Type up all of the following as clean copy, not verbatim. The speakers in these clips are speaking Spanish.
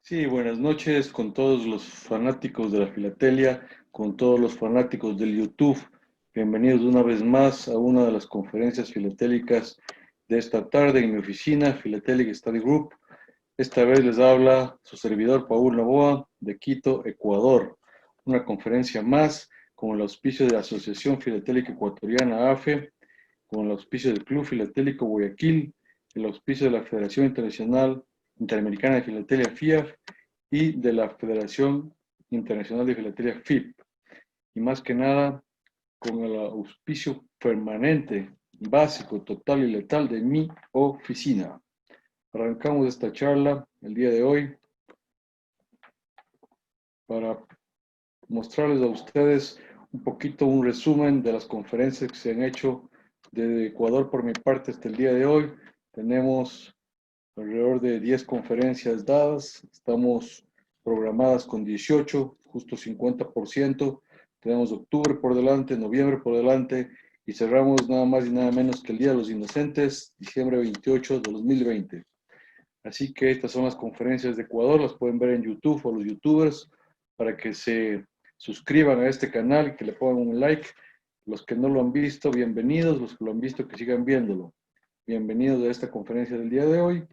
Sí, buenas noches con todos los fanáticos de la filatelia, con todos los fanáticos del YouTube. Bienvenidos una vez más a una de las conferencias filatélicas de esta tarde en mi oficina, Philatelic Study Group. Esta vez les habla su servidor Paul Novoa de Quito, Ecuador. Una conferencia más con el auspicio de la Asociación Filatélica Ecuatoriana AFE, con el auspicio del Club Filatélico Guayaquil, el auspicio de la Federación Internacional Interamericana de Filatelia FIAF y de la Federación Internacional de Filatelia FIP. Y más que nada, con el auspicio permanente, básico, total y letal de mi oficina. Arrancamos esta charla el día de hoy para mostrarles a ustedes un poquito un resumen de las conferencias que se han hecho desde Ecuador por mi parte hasta el día de hoy. Tenemos alrededor de 10 conferencias dadas, estamos programadas con 18, justo 50%. Tenemos octubre por delante, noviembre por delante y cerramos nada más y nada menos que el Día de los Inocentes, diciembre 28 de 2020. Así que estas son las conferencias de Ecuador, las pueden ver en YouTube o los youtubers para que se suscriban a este canal y que le pongan un like. Los que no lo han visto, bienvenidos. Los que lo han visto, que sigan viéndolo. Bienvenidos a esta conferencia del día de hoy,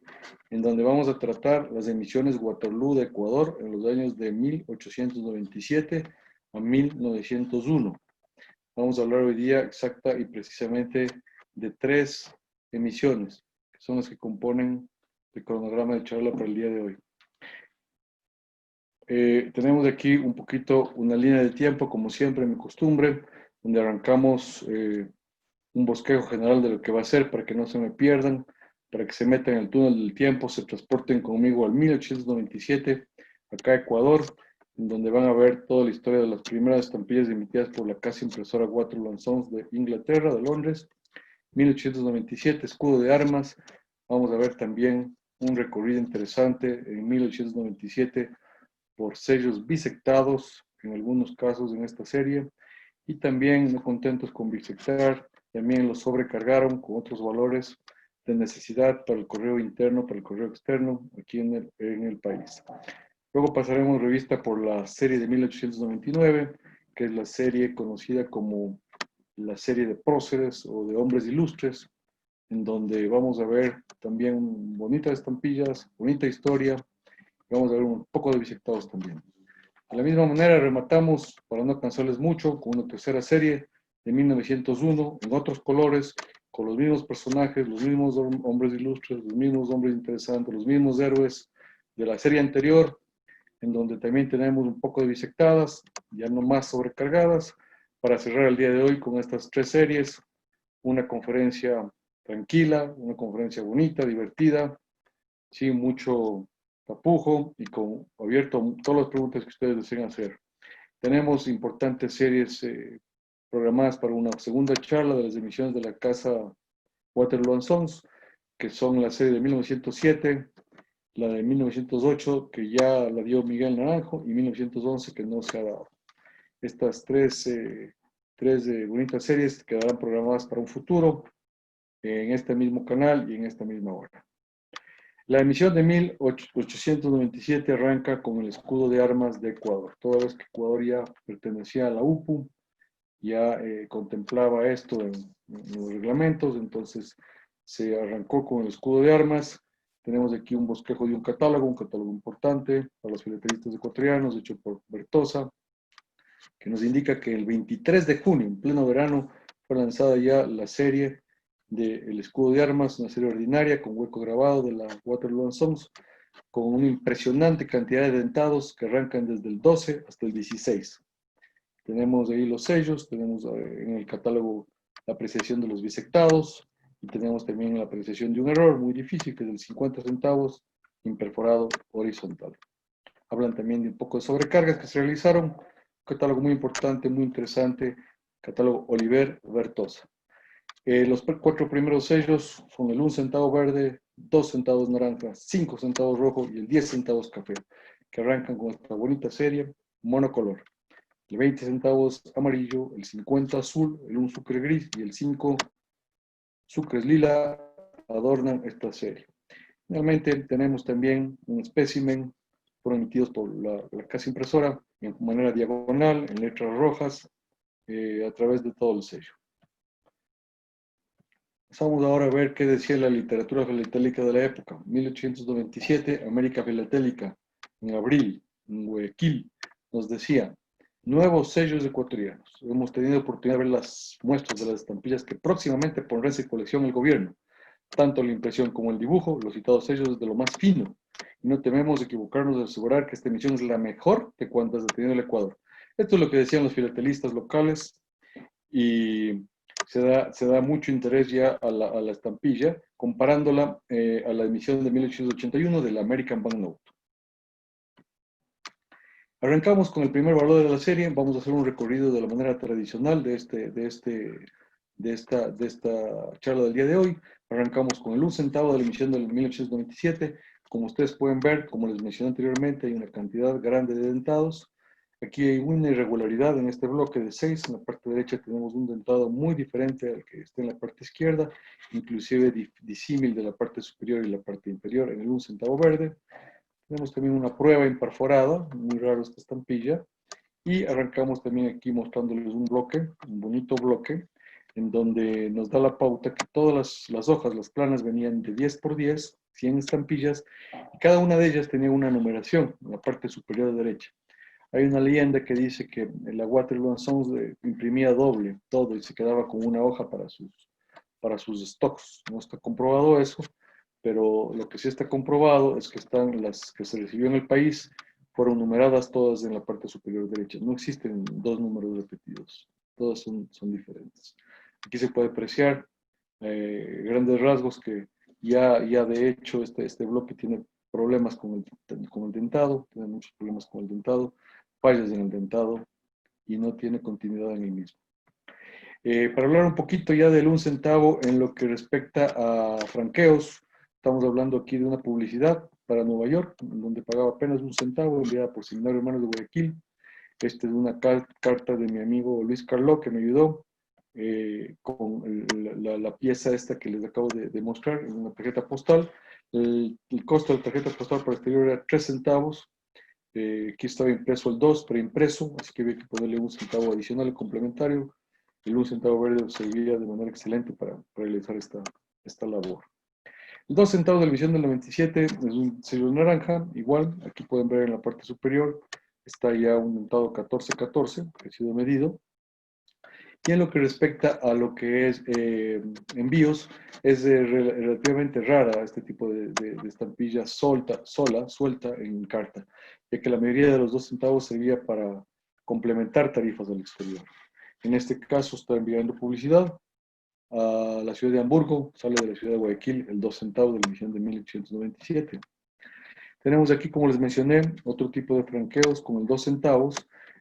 en donde vamos a tratar las emisiones Waterloo de Ecuador en los años de 1897 a 1901. Vamos a hablar hoy día exacta y precisamente de 3 emisiones, que son las que componen el cronograma de charla para el día de hoy. Tenemos aquí un poquito una línea de tiempo, como siempre, mi costumbre, donde arrancamos un bosquejo general de lo que va a ser para que no se me pierdan, para que se metan en el túnel del tiempo, se transporten conmigo al 1897, acá a Ecuador, en donde van a ver toda la historia de las primeras estampillas emitidas por la casa impresora Waterloo & Sons de Inglaterra, de Londres. 1897, escudo de armas. Vamos a ver también un recorrido interesante en 1897 por sellos bisectados, en algunos casos en esta serie, y también no contentos con bisectar, también los sobrecargaron con otros valores de necesidad para el correo interno, para el correo externo aquí en el país. Luego pasaremos revista por la serie de 1899, que es la serie conocida como la serie de próceres o de hombres ilustres, en donde vamos a ver también bonitas estampillas, bonita historia, y vamos a ver un poco de bisectados también. De la misma manera rematamos, para no cansarles mucho, con una tercera serie de 1901, en otros colores, con los mismos personajes, los mismos hombres ilustres, los mismos hombres interesantes, los mismos héroes de la serie anterior, en donde también tenemos un poco de bisectadas, ya no más sobrecargadas, para cerrar el día de hoy con estas 3 series, una conferencia tranquila, una conferencia bonita, divertida, sin mucho tapujo y con abierto a todas las preguntas que ustedes deseen hacer. Tenemos importantes series programadas para una segunda charla de las emisiones de la casa Waterloo & Sons, que son la serie de 1907, la de 1908, que ya la dio Miguel Naranjo, y 1911, que no se ha dado. Estas tres bonitas series quedarán programadas para un futuro en este mismo canal y en esta misma hora. La emisión de 1897 arranca con el escudo de armas de Ecuador. Toda vez que Ecuador ya pertenecía a la UPU, ya contemplaba esto en los reglamentos, entonces se arrancó con el escudo de armas. Tenemos aquí un bosquejo de un catálogo importante para los filatelistas ecuatorianos, hecho por Bertosa, que nos indica que el 23 de junio, en pleno verano, fue lanzada ya la serie del escudo de armas, una serie ordinaria con hueco grabado de la Waterloo & Sons, con una impresionante cantidad de dentados que arrancan desde el 12 hasta el 16. Tenemos ahí los sellos, tenemos en el catálogo la apreciación de los bisectados y tenemos también la apreciación de un error muy difícil que es el 50 centavos imperforado horizontal. Hablan también de un poco de sobrecargas que se realizaron, un catálogo muy importante, muy interesante, catálogo Oliver Bertosa. Los 4 primeros sellos son el 1 centavo verde, 2 centavos naranja, 5 centavos rojo y el 10 centavos café, que arrancan con esta bonita serie monocolor. El 20 centavos amarillo, el 50 azul, el 1 sucre gris y el 5 sucres lila adornan esta serie. Finalmente tenemos también un espécimen fueron emitidos por la casa impresora en manera diagonal, en letras rojas, a través de todo el sello. Vamos ahora a ver qué decía la literatura filatélica de la época. 1897, América Filatélica, en abril, en Guayaquil, nos decía: nuevos sellos ecuatorianos. Hemos tenido oportunidad de ver las muestras de las estampillas que próximamente pondrá en su colección el gobierno. Tanto la impresión como el dibujo, los citados sellos es de lo más fino. Y no tememos equivocarnos de asegurar que esta emisión es la mejor de cuantas ha tenido el Ecuador. Esto es lo que decían los filatelistas locales, y se da mucho interés ya a la estampilla, comparándola a la emisión de 1881 de la American Banknote. Arrancamos con el primer valor de la serie. Vamos a hacer un recorrido de la manera tradicional de esta charla del día de hoy. Arrancamos con el 1 centavo de la emisión del 1897. Como ustedes pueden ver, como les mencioné anteriormente, hay una cantidad grande de dentados. Aquí hay una irregularidad en este bloque de 6. En la parte derecha tenemos un dentado muy diferente al que está en la parte izquierda, inclusive disímil de la parte superior y la parte inferior en el 1 centavo verde. Tenemos también una prueba imperforada, muy raro esta estampilla. Y arrancamos también aquí mostrándoles un bloque, un bonito bloque, en donde nos da la pauta que todas las hojas, las planas, venían de 10 por 10, 100 estampillas, y cada una de ellas tenía una numeración en la parte superior derecha. Hay una leyenda que dice que la Waterloo Sons imprimía doble todo y se quedaba con una hoja para sus stocks. No está comprobado eso, pero lo que sí está comprobado es que están las que se recibió en el país, fueron numeradas todas en la parte superior derecha. No existen dos números repetidos, todas son diferentes. Aquí se puede apreciar grandes rasgos que ya de hecho este bloque tiene problemas con el dentado, tiene muchos problemas con el dentado, fallas en el dentado y no tiene continuidad en el mismo. Para hablar un poquito ya del 1 centavo en lo que respecta a franqueos, estamos hablando aquí de una publicidad para Nueva York, donde pagaba apenas 1 centavo, enviada por Seminario Hermanos de Guayaquil. Esta es una carta de mi amigo Luis Carló, que me ayudó con la pieza esta que les acabo de mostrar, en una tarjeta postal. El costo de la tarjeta postal para exterior era 3 centavos. Aquí estaba impreso el 2 preimpreso, así que había que ponerle 1 centavo adicional complementario. El 1 centavo verde servía de manera excelente para realizar esta labor. El 2 centavos de la emisión del 97 es un sello naranja, igual, aquí pueden ver en la parte superior, está ya un dentado 1414, que ha sido medido. Y en lo que respecta a lo que es envíos, es relativamente rara este tipo de estampilla suelta en carta, ya que la mayoría de los 2 centavos servía para complementar tarifas del exterior. En este caso está enviando publicidad a la ciudad de Hamburgo, sale de la ciudad de Guayaquil el 2 centavos de la emisión de 1897. Tenemos aquí, como les mencioné, otro tipo de franqueos con el 2 centavos,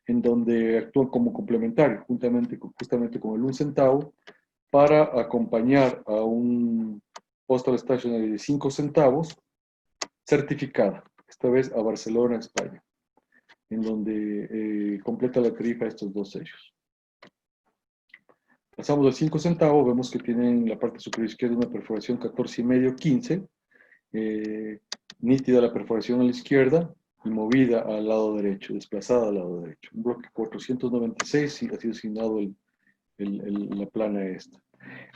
en donde actúan como complementario, justamente con el 1 centavo, para acompañar a un postal stationery de 5 centavos, certificada, esta vez a Barcelona, España, en donde completa la tarifa estos dos sellos. Pasamos al 5 centavos, vemos que tienen en la parte superior izquierda una perforación 14,5, 15, nítida la perforación a la izquierda y movida al lado derecho, desplazada al lado derecho. Un bloque 496 y ha sido asignado la plana esta.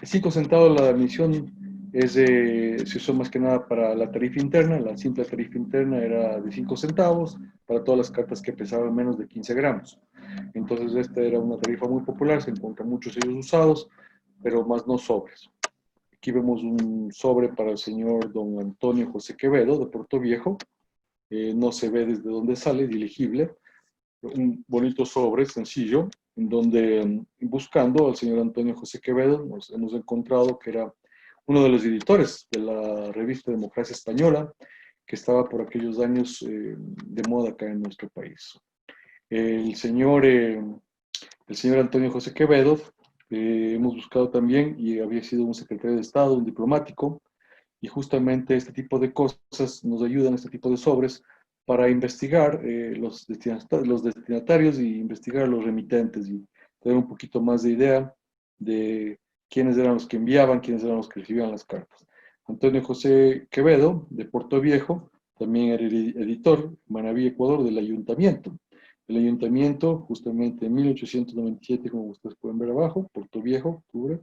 El 5 centavos la emisión se usó más que nada para la tarifa interna. La simple tarifa interna era de 5 centavos para todas las cartas que pesaban menos de 15 gramos. Entonces esta era una tarifa muy popular, se encuentran muchos sellos usados, pero más no sobres. Aquí vemos un sobre para el señor don Antonio José Quevedo de Puerto Viejo. No se ve desde dónde sale, es ilegible. Un bonito sobre, sencillo, en donde buscando al señor Antonio José Quevedo nos hemos encontrado que era uno de los editores de la revista Democracia Española, que estaba por aquellos años de moda acá en nuestro país. El señor Antonio José Quevedo, hemos buscado también, y había sido un secretario de Estado, un diplomático, y justamente este tipo de cosas nos ayudan, este tipo de sobres, para investigar los destinatarios y investigar los remitentes y tener un poquito más de idea de quiénes eran los que enviaban, quiénes eran los que recibían las cartas. Antonio José Quevedo, de Puerto Viejo, también era editor en Manabí, Ecuador, del ayuntamiento. El ayuntamiento, justamente en 1897, como ustedes pueden ver abajo, Puerto Viejo, octubre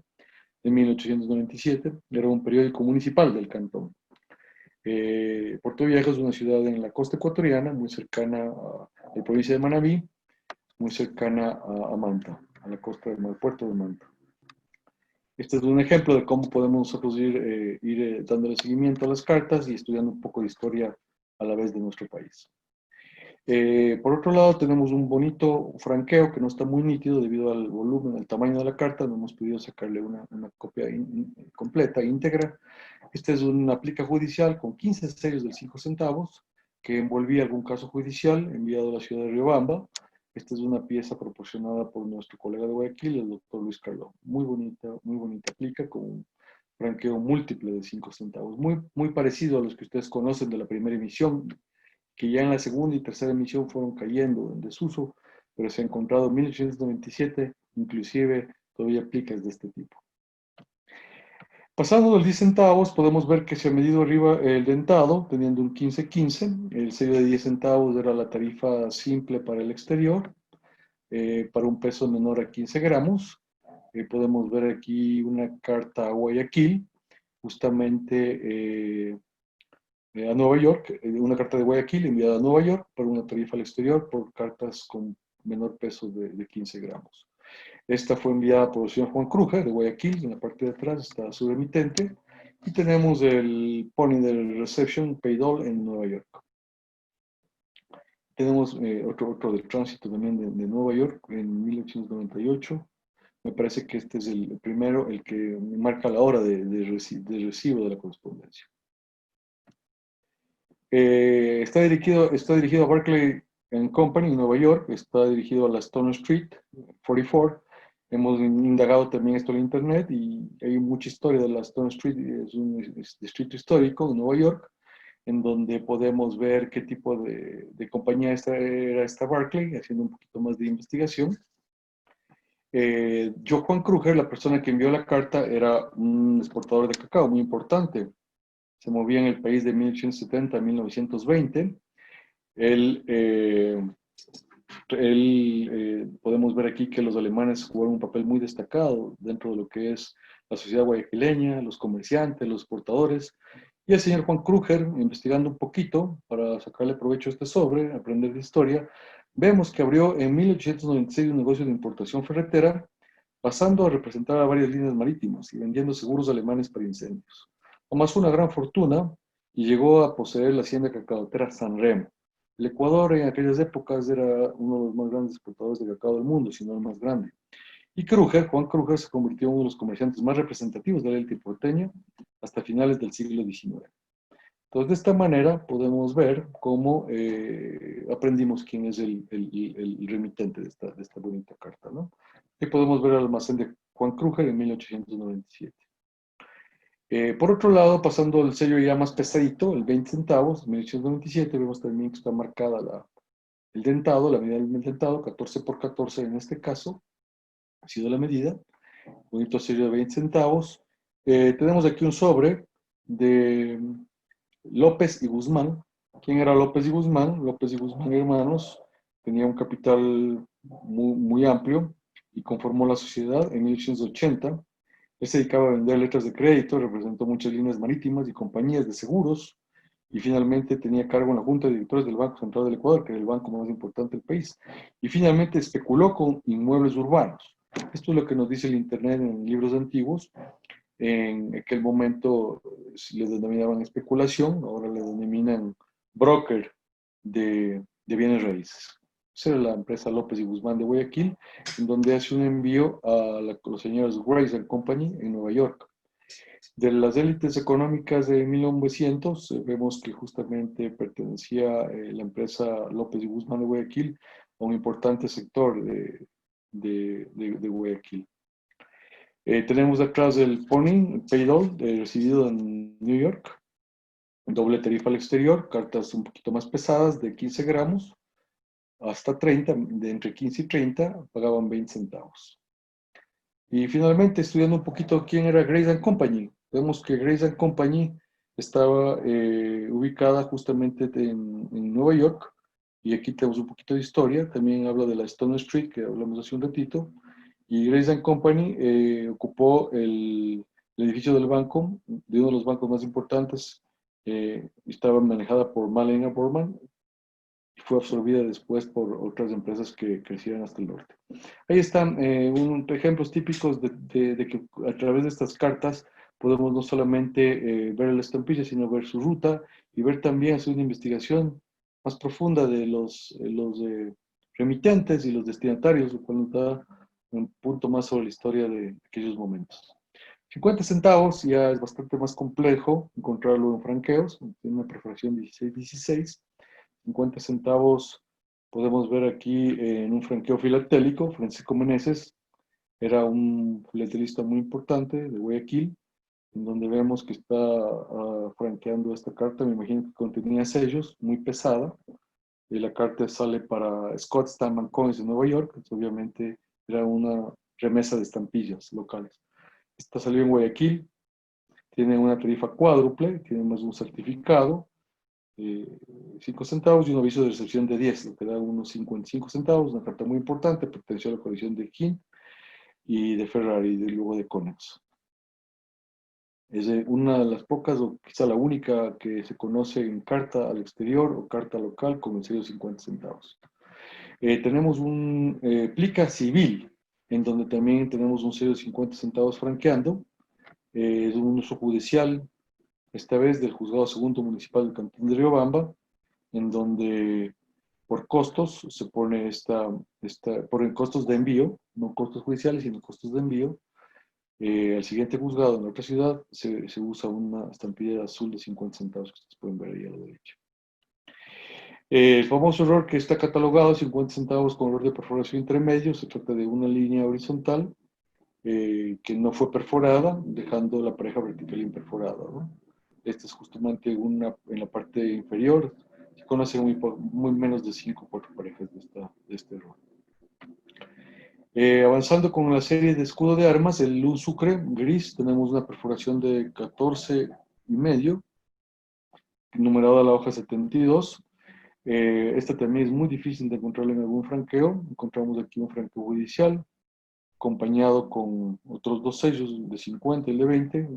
de 1897, era un periódico municipal del cantón. Puerto Viejo es una ciudad en la costa ecuatoriana, muy cercana a la provincia de Manabí, muy cercana a Manta, a la costa del puerto de Manta. Este es un ejemplo de cómo podemos nosotros ir dándole seguimiento a las cartas y estudiando un poco de historia a la vez de nuestro país. Por otro lado, tenemos un bonito franqueo que no está muy nítido debido al volumen, al tamaño de la carta. No hemos podido sacarle una copia completa, íntegra. Esta es una plica judicial con 15 sellos de 5 centavos que envolvía algún caso judicial enviado a la ciudad de Riobamba. Esta es una pieza proporcionada por nuestro colega de Guayaquil, el doctor Luis Carlón. Muy bonita plica con un franqueo múltiple de 5 centavos. Muy parecido a los que ustedes conocen de la primera emisión, que ya en la segunda y tercera emisión fueron cayendo en desuso, pero se ha encontrado en 1897, inclusive todavía plicas de este tipo. Pasando del 10 centavos, podemos ver que se ha medido arriba el dentado, teniendo un 15-15. El sello de 10 centavos era la tarifa simple para el exterior, para un peso menor a 15 gramos. Podemos ver aquí una carta a Guayaquil, justamente a Nueva York, una carta de Guayaquil enviada a Nueva York por una tarifa al exterior por cartas con menor peso de 15 gramos. Esta fue enviada por el señor Juan Cruje de Guayaquil, en la parte de atrás está su emitente, y tenemos el pony del Reception Paydol en Nueva York. Tenemos otro del tránsito también de Nueva York en 1898. Me parece que este es el primero, el que marca la hora de recibo de la correspondencia. Está dirigido a Barclay Company en Nueva York, está dirigido a la Stone Street 44. Hemos indagado también esto en internet y hay mucha historia de la Stone Street, es un distrito histórico de Nueva York, en donde podemos ver qué tipo de compañía era esta Barclay, haciendo un poquito más de investigación. Juan Kruger, la persona que envió la carta, era un exportador de cacao muy importante. Se movía en el país de 1870 a 1920. Podemos ver aquí que los alemanes jugaron un papel muy destacado dentro de lo que es la sociedad guayaquileña, los comerciantes, los exportadores. Y el señor Juan Kruger, investigando un poquito para sacarle provecho a este sobre, aprender de historia, vemos que abrió en 1896 un negocio de importación ferretera, pasando a representar a varias líneas marítimas y vendiendo seguros alemanes para incendios. Amasó una gran fortuna y llegó a poseer la hacienda cacaotera San Remo. El Ecuador en aquellas épocas era uno de los más grandes exportadores de cacao del mundo, si no el más grande. Y Juan Kruger, se convirtió en uno de los comerciantes más representativos de la élite porteña hasta finales del siglo XIX. Entonces, de esta manera podemos ver cómo aprendimos quién es el remitente de esta bonita carta, ¿no? Y podemos ver el almacén de Juan Kruger en 1897. Por otro lado, pasando el sello ya más pesadito, el 20 centavos, 1897, vemos también que está marcada el dentado, la medida del dentado, 14 por 14 en este caso, ha sido la medida. Bonito sello de 20 centavos. Tenemos aquí un sobre de López y Guzmán. ¿Quién era López y Guzmán? López y Guzmán hermanos, tenía un capital muy amplio y conformó la sociedad en 1880. Él se dedicaba a vender letras de crédito, representó muchas líneas marítimas y compañías de seguros, y finalmente tenía cargo en la Junta de Directores del Banco Central del Ecuador, que era el banco más importante del país, y finalmente especuló con inmuebles urbanos. Esto es lo que nos dice el Internet en libros antiguos. En aquel momento le denominaban especulación, ahora le denominan broker de bienes raíces. Esa era la empresa López y Guzmán de Guayaquil, en donde hace un envío a los señores Grace Company en Nueva York. De las élites económicas de 1900, vemos que justamente pertenecía la empresa López y Guzmán de Guayaquil a un importante sector de Guayaquil. Tenemos detrás el Pony Paydol, recibido en New York, doble tarifa al exterior, cartas un poquito más pesadas de 15 gramos, hasta 30, de entre 15 y 30, pagaban 20 centavos. Y finalmente, estudiando un poquito quién era Grace Company, vemos que Grace Company estaba ubicada justamente en Nueva York, y aquí tenemos un poquito de historia. También habla de la Stone Street, que hablamos hace un ratito, y Grace and Company ocupó el edificio del banco, de uno de los bancos más importantes. Estaba manejada por Malena Borman y fue absorbida después por otras empresas que crecieron hasta el norte. Ahí están ejemplos típicos de que a través de estas cartas podemos no solamente ver la estampilla, sino ver su ruta y ver también, hacer una investigación más profunda de los remitentes y los destinatarios, lo cual nos da un punto más sobre la historia de aquellos momentos. 50 centavos ya es bastante más complejo encontrarlo en franqueos, tiene una perforación 16-16. 50 centavos podemos ver aquí en un franqueo filatélico. Francisco Meneses era un filatelista muy importante de Guayaquil, en donde vemos que está franqueando esta carta. Me imagino que contenía sellos, muy pesada. Y la carta sale para Scott Steinman Coins de Nueva York. Entonces, obviamente era una remesa de estampillas locales. Esta salió en Guayaquil, tiene una tarifa cuádruple, tiene más de un certificado, 5 centavos y un aviso de recepción de 10, lo que da unos 55 centavos, una carta muy importante, perteneció a la colección de King y de Ferrari, y luego de Conex. Es una de las pocas, o quizá la única, que se conoce en carta al exterior o carta local con el sello de 50 centavos. Tenemos un plica civil, en donde también tenemos un sello de 50 centavos franqueando. Es un uso judicial, esta vez del Juzgado Segundo Municipal del Cantón de Riobamba, en donde por costos se pone por costos de envío, no costos judiciales, sino costos de envío. Al siguiente juzgado en otra ciudad se usa una estampilla azul de 50 centavos que ustedes pueden ver ahí a la derecha. El famoso error que está catalogado, 50 centavos con error de perforación intermedio, se trata de una línea horizontal que no fue perforada, dejando la pareja vertical imperforada, ¿no? Esta es justamente una en la parte inferior. Se conocen muy menos de 5 o 4 parejas de este error. Avanzando con la serie de escudo de armas, el luz sucre gris, tenemos una perforación de 14,5, numerada a la hoja 72. Esta también es muy difícil de encontrar en algún franqueo. Encontramos aquí un franqueo judicial, acompañado con otros dos sellos de 50 y de 20,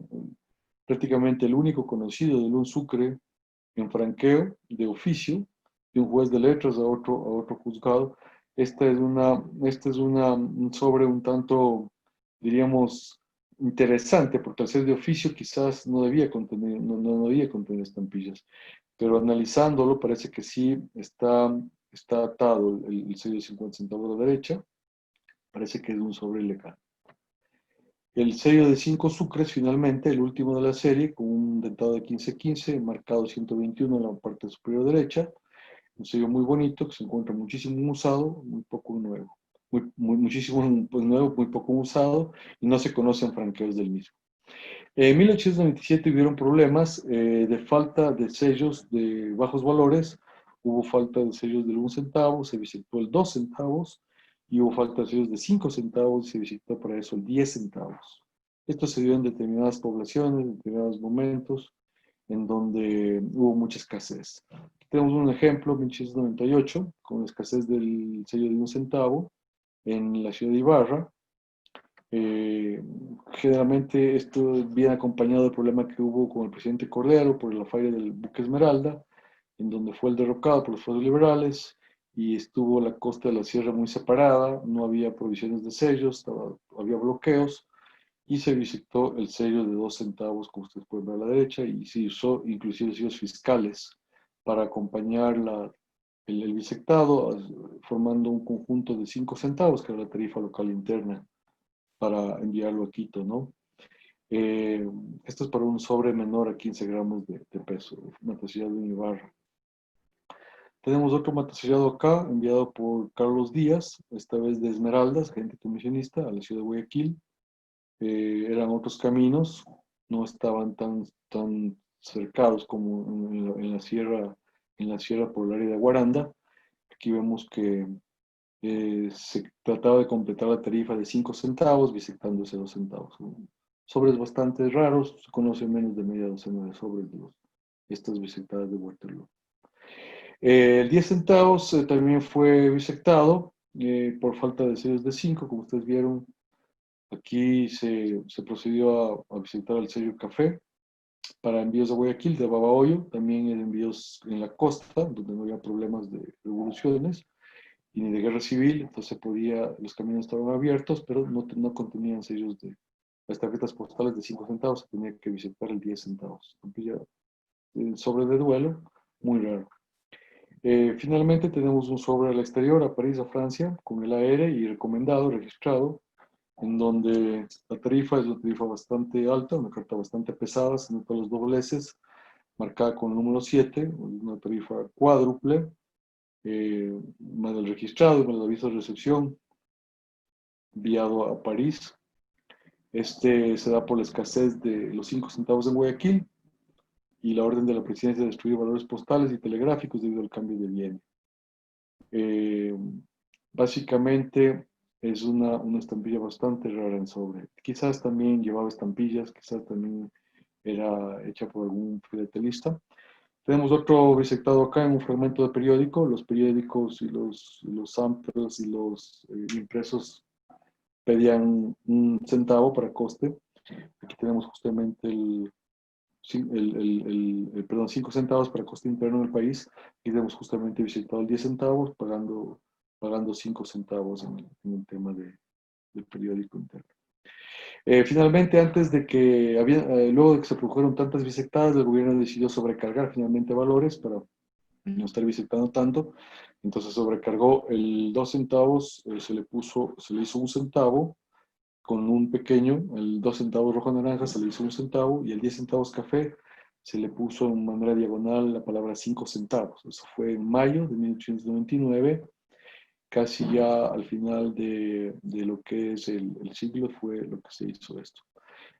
prácticamente el único conocido de un sucre en franqueo de oficio, de un juez de letras a otro juzgado. Un sobre un tanto, diríamos, interesante, porque al ser de oficio quizás no debía contener estampillas, pero analizándolo parece que sí está atado el sello de 50 centavos a la derecha, parece que es un sobre legal. El sello de 5 sucres, finalmente, el último de la serie, con un dentado de 15-15, marcado 121 en la parte superior derecha. Un sello muy bonito que se encuentra muchísimo usado, muy poco nuevo. Muchísimo pues, nuevo, muy poco usado, y no se conocen franqueos del mismo. En 1897 hubieron problemas de falta de sellos de bajos valores. Hubo falta de sellos del 1 centavo, se visitó el 2 centavos, y hubo falta de sellos de 5 centavos y se visitó para eso el 10 centavos. Esto se dio en determinadas poblaciones, en determinados momentos, en donde hubo mucha escasez. Aquí tenemos un ejemplo, 1898, con la escasez del sello de 1 centavo en la ciudad de Ibarra. Generalmente esto viene acompañado del problema que hubo con el presidente Cordero por la falla del buque Esmeralda, en donde fue el derrocado por los fuerzas liberales y estuvo la costa de la sierra muy separada, no había provisiones de sellos, había bloqueos, y se visitó el sello de 2 centavos, como ustedes pueden ver a la derecha, y se usó inclusive sellos fiscales para acompañar el bisectado, formando un conjunto de 5 centavos, que era la tarifa local interna, para enviarlo a Quito, ¿no? Eh, Esto es para un sobre menor a 15 gramos de peso, matasillado en Ibarra. Tenemos otro matasillado acá, enviado por Carlos Díaz, esta vez de Esmeraldas, agente comisionista, a la ciudad de Guayaquil. Eran otros caminos, no estaban tan cercados como en la sierra por el área de Guaranda. Aquí vemos que se trataba de completar la tarifa de 5 centavos, bisectándose 2 centavos. Sobres bastante raros, se conocen menos de media docena de sobres de estas bisectadas de Waterloo. El 10 centavos también fue bisectado por falta de sellos de 5, como ustedes vieron. Aquí se procedió a visitar el sello café para envíos a Guayaquil, de Babahoyo, también en envíos en la costa, donde no había problemas de revoluciones y ni de guerra civil, entonces los caminos estaban abiertos, pero no contenían sellos de las tarjetas postales de 5 centavos, se tenía que visitar el 10 centavos. El sobre de duelo, muy raro. Finalmente tenemos un sobre al exterior, a París, a Francia, con el AR y recomendado, registrado, en donde la tarifa es una tarifa bastante alta, una carta bastante pesada, se notan los dobleces, marcada con el número 7, una tarifa cuádruple, más el registrado, más el aviso de recepción, enviado a París. Este se da por la escasez de los 5 centavos en Guayaquil y la orden de la presidencia de destruir valores postales y telegráficos debido al cambio de bien. Eh, Básicamente es una estampilla bastante rara en sobre. Quizás también llevaba estampillas, quizás también era hecha por algún filatelista. Tenemos otro bisectado acá en un fragmento de periódico. Los periódicos y los samples y los impresos pedían un centavo para coste. Aquí tenemos justamente perdón, 5 centavos para coste interno del país. Aquí tenemos justamente visitado el 10 centavos, pagando 5 centavos en el tema del periódico interno. Finalmente, luego de que se produjeron tantas bisectadas, el gobierno decidió sobrecargar finalmente valores para no estar visitando tanto. Entonces sobrecargó el 2 centavos, se le hizo un centavo con un pequeño, el 2 centavos rojo naranja se le hizo un centavo y el 10 centavos café se le puso en manera diagonal la palabra 5 centavos. Eso fue en mayo de 1899, casi ya al final de lo que es el siglo fue lo que se hizo esto.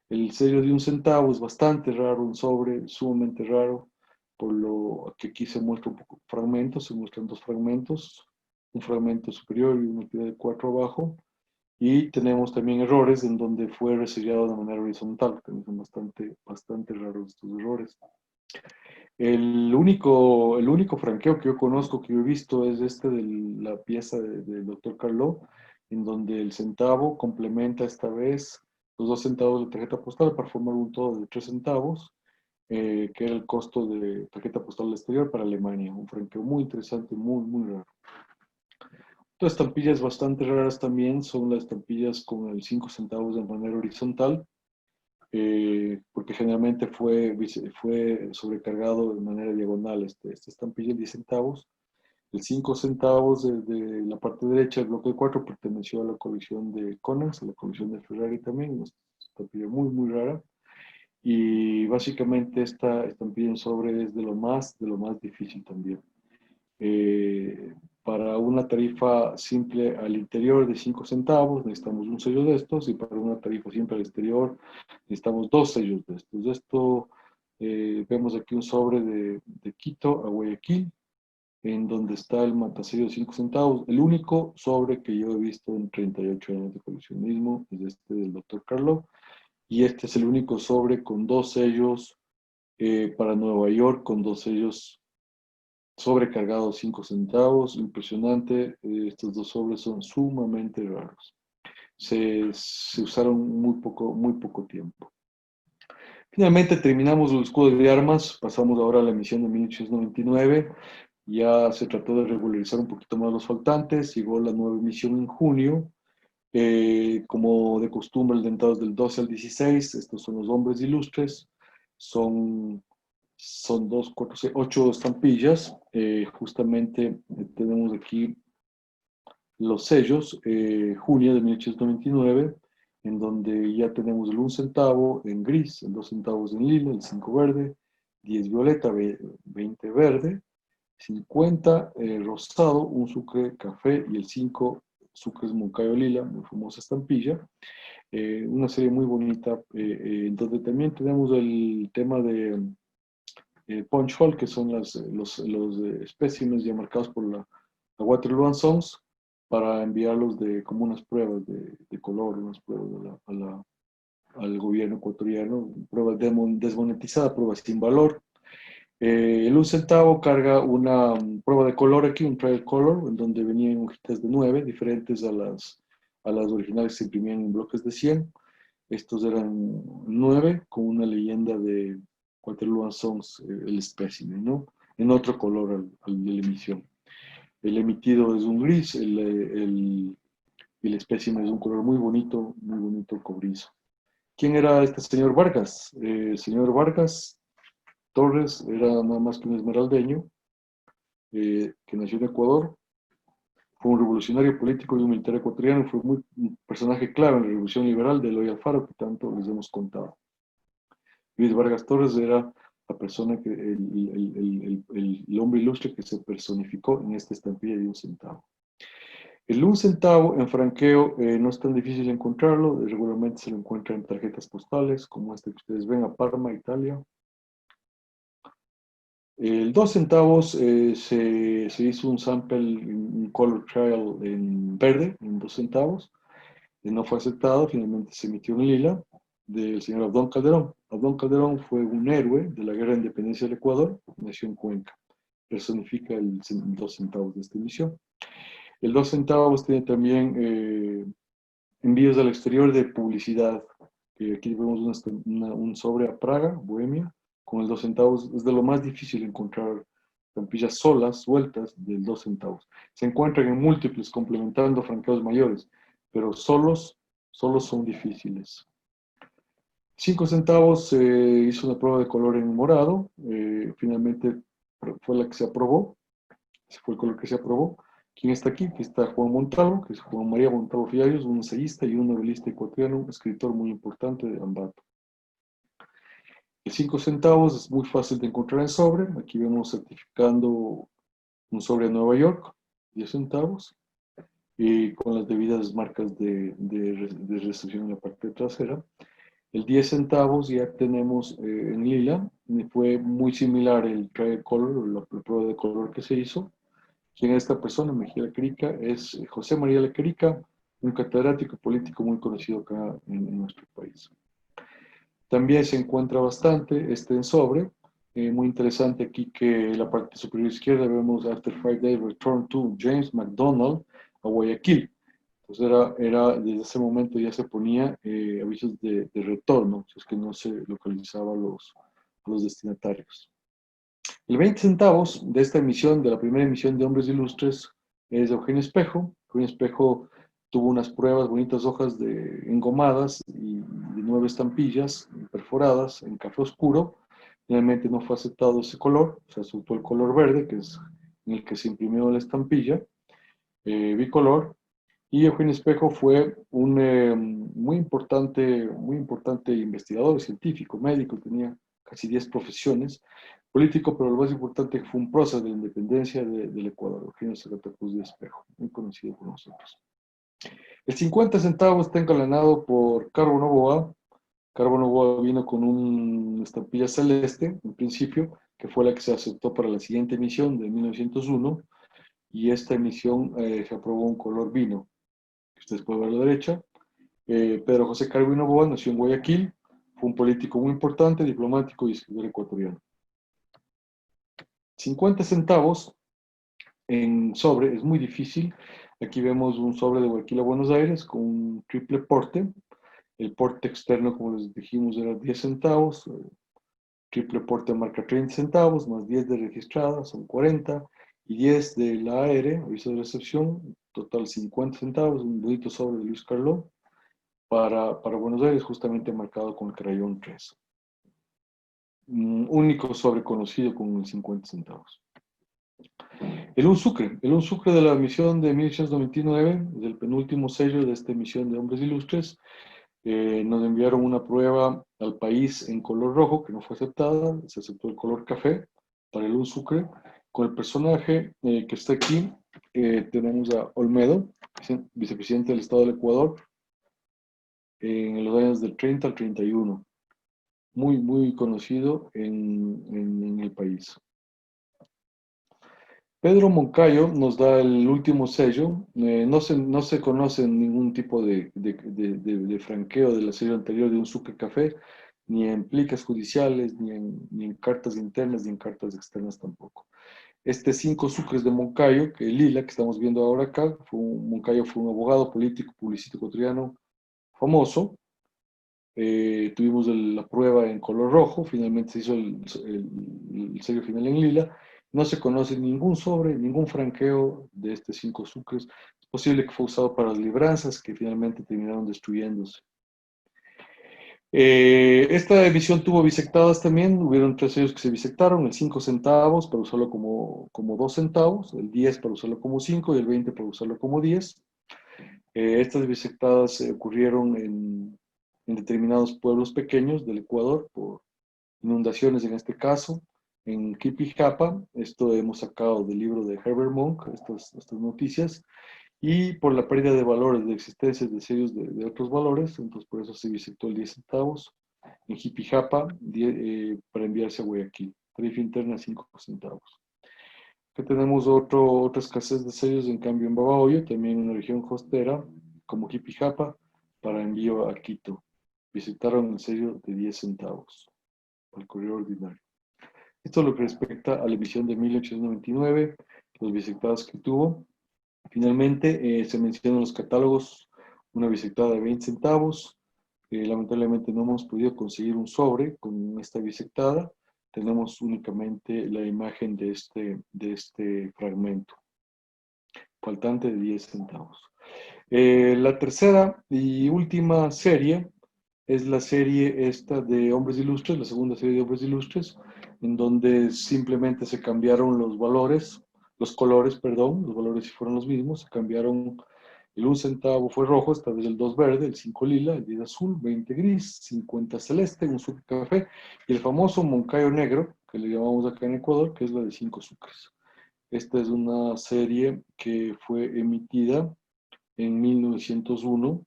El sello de un centavo es bastante raro, un sobre sumamente raro, por lo que aquí se muestra un poco fragmentos, se muestran dos fragmentos, un fragmento superior y uno de 4 abajo, y tenemos también errores en donde fue resellado de manera horizontal, que son bastante raros estos errores. El único franqueo que yo conozco, que yo he visto, es este de la pieza del doctor Carló, en donde el centavo complementa esta vez los 2 centavos de tarjeta postal para formar un todo de 3 centavos, que era el costo de tarjeta postal al exterior para Alemania. Un franqueo muy interesante, muy, muy raro. Otras estampillas bastante raras también son las estampillas con el 5 centavos de manera horizontal, porque generalmente fue sobrecargado de manera diagonal esta estampilla, el 10 centavos. El 5 centavos de la parte derecha del bloque de 4 perteneció a la colección de Conex, a la colección de Ferrari también, una estampilla muy, muy rara. Y básicamente esta estampilla en sobre es de lo más difícil también. Eh, para una tarifa simple al interior de 5 centavos necesitamos un sello de estos, y para una tarifa simple al exterior necesitamos 2 sellos de estos. Vemos aquí un sobre de Quito a Guayaquil, en donde está el matasello de 5 centavos. El único sobre que yo he visto en 38 años de coleccionismo es este del Dr. Carlo, y este es el único sobre con 2 sellos para Nueva York, con 2 sellos sobrecargados 5 centavos, impresionante. Estos 2 sobres son sumamente raros. Se usaron muy poco tiempo. Finalmente terminamos el escudo de armas, pasamos ahora a la emisión de 1899. Ya se trató de regularizar un poquito más los faltantes, llegó la nueva emisión en junio. Como de costumbre, el dentado del 12 al 16, estos son los hombres ilustres, son son 2, 4, 6, 8 estampillas. Justamente tenemos aquí los sellos, junio de 1899, en donde ya tenemos el 1 centavo en gris, el 2 centavos en lila, el 5 verde, 10 violeta, 20 verde, 50 rosado, un sucre café y el 5 sucres Moncayo lila, muy famosa estampilla. Una serie muy bonita, en donde también tenemos el tema de punch hole, que son los especímenes ya marcados por la Waterloo and Sons, para enviarlos como unas pruebas de color, unas pruebas al gobierno ecuatoriano, prueba desmonetizada, prueba sin valor. El 1 centavo carga una prueba de color aquí, un trial color, en donde venían hojitas de 9, diferentes a las originales que se imprimían en bloques de 100. Estos eran 9 con una leyenda de Waterloo and Sons, el espécimen, ¿no? En otro color al de la emisión. El emitido es un gris, el espécimen es un color muy bonito cobrizo. ¿Quién era este señor Vargas? El señor Vargas Torres era nada más que un esmeraldeño que nació en Ecuador. Fue un revolucionario político y un militar ecuatoriano. Fue un personaje clave en la revolución liberal de Eloy Alfaro, que tanto les hemos contado. Luis Vargas Torres era la persona el hombre ilustre que se personificó en esta estampilla de 1 centavo. El 1 centavo en franqueo no es tan difícil encontrarlo, regularmente se lo encuentra en tarjetas postales, como esta que ustedes ven, a Parma, Italia. El 2 centavos se hizo un sample, un color trial en verde, en 2 centavos, no fue aceptado, finalmente se emitió en lila, del señor Abdón Calderón. Abdón Calderón fue un héroe de la guerra de independencia del Ecuador, nació en Cuenca, personifica el 2 centavos de esta emisión. El 2 centavos tiene también envíos al exterior de publicidad. Aquí vemos un sobre a Praga, Bohemia, con el 2 centavos. Es de lo más difícil encontrar estampillas solas, sueltas, del 2 centavos. Se encuentran en múltiples, complementando franqueos mayores, pero solos son difíciles. 5 centavos se hizo una prueba de color en morado, finalmente fue la que se aprobó, ese fue el color que se aprobó. ¿Quién está aquí? Aquí está Juan Montalvo, que es Juan María Montalvo Fiallos, un ensayista y un novelista ecuatoriano, un escritor muy importante de Ambato. El 5 centavos es muy fácil de encontrar en sobre. Aquí vemos certificando un sobre de Nueva York, 10 centavos, y con las debidas marcas de restricción en la parte trasera. El 10 centavos ya tenemos en lila, fue muy similar el trial color, la prueba de color que se hizo. ¿Quién es esta persona? Mejía Lequerica, es José María Lequerica, un catedrático político muy conocido acá en nuestro país. También se encuentra bastante en sobre, muy interesante aquí que en la parte superior izquierda vemos After 5 Days Return to James McDonald a Guayaquil. Entonces desde ese momento ya se ponía avisos de retorno, si es que no se localizaba a los destinatarios. El 20 centavos de esta emisión, de la primera emisión de Hombres Ilustres, es de Eugenio Espejo. Eugenio Espejo tuvo unas pruebas, bonitas hojas engomadas y de 9 estampillas perforadas en café oscuro. Finalmente no fue aceptado ese color, se aceptó el color verde, que es en el que se imprimió la estampilla, bicolor. Y Eugenio Espejo fue un muy importante investigador, científico, médico, tenía casi 10 profesiones, político, pero lo más importante fue un prócer de la independencia del Ecuador, Eugenio Zacatecas de Espejo, muy conocido por nosotros. El 50 centavos está engalanado por Carbo Novoa. Carbo Novoa vino con una estampilla celeste, en principio, que fue la que se aceptó para la siguiente emisión de 1901, y esta emisión se aprobó un color vino, que ustedes pueden ver a la derecha. Pedro José Carbo Novoa nació en Guayaquil, fue un político muy importante, diplomático y escritor ecuatoriano. 50 centavos en sobre, es muy difícil. Aquí vemos un sobre de Guayaquil a Buenos Aires con un triple porte. El porte externo, como les dijimos, era 10 centavos. Triple porte marca 30 centavos, más 10 de registrada, son 40. Y 10 de la AR, aviso de recepción, total 50 centavos. Un bonito sobre de Luis Carló para Buenos Aires, justamente marcado con el crayón 3. Único sobre conocido con el 50 centavos. El Un Sucre de la emisión de 1899, del penúltimo sello de esta emisión de Hombres Ilustres, nos enviaron una prueba al país en color rojo que no fue aceptada, se aceptó el color café para el Un Sucre. Con el personaje que está aquí, tenemos a Olmedo, vicepresidente del Estado del Ecuador, en los años del 30 al 31, muy conocido en el país. Pedro Moncayo nos da el último sello. No se conoce ningún tipo de franqueo del sello anterior de un Sucre Café, ni en plicas judiciales, ni en cartas internas, ni en cartas externas tampoco. Este 5 sucres de Moncayo, que Lila, que estamos viendo ahora acá, Moncayo fue un abogado político, publicista ecuatoriano famoso. Tuvimos la prueba en color rojo, finalmente se hizo el sello final en lila. No se conoce ningún sobre, ningún franqueo de estos 5 sucres. Es posible que fue usado para las libranzas que finalmente terminaron destruyéndose. Esta emisión tuvo bisectadas también, hubieron 3 sellos que se bisectaron, el 5 centavos para usarlo como 2 centavos, el 10 para usarlo como 5 y el 20 para usarlo como 10. Estas bisectadas ocurrieron en determinados pueblos pequeños del Ecuador por inundaciones en este caso, en Quipijapa. Esto hemos sacado del libro de Herbert Monk, estas noticias, y por la pérdida de valores, de existencias de sellos de otros valores, entonces por eso se bisectó el 10 centavos. En Jipijapa, para enviarse a Guayaquil. Tarifa interna 5 centavos. Aquí tenemos otra escasez de sellos, en cambio en Babahoyo, también en una región costera, como Jipijapa, para envío a Quito. Visitaron el sello de 10 centavos al correo ordinario. Esto es lo que respecta a la emisión de 1899, los bisectados que tuvo. Finalmente, se menciona en los catálogos una bisectada de 20 centavos. Lamentablemente no hemos podido conseguir un sobre con esta bisectada. Tenemos únicamente la imagen de este fragmento, faltante de 10 centavos. La tercera y última serie es la serie esta de Hombres Ilustres, la segunda serie de Hombres Ilustres, en donde simplemente se cambiaron los valores, los colores, perdón, los valores sí fueron los mismos, se cambiaron. El 1 centavo fue rojo, esta vez el 2 verde, el 5 lila, el 10 azul, 20 gris, 50 celeste, un sucre café, y el famoso Moncayo negro, que le llamamos acá en Ecuador, que es la de 5 sucres. Esta es una serie que fue emitida en 1901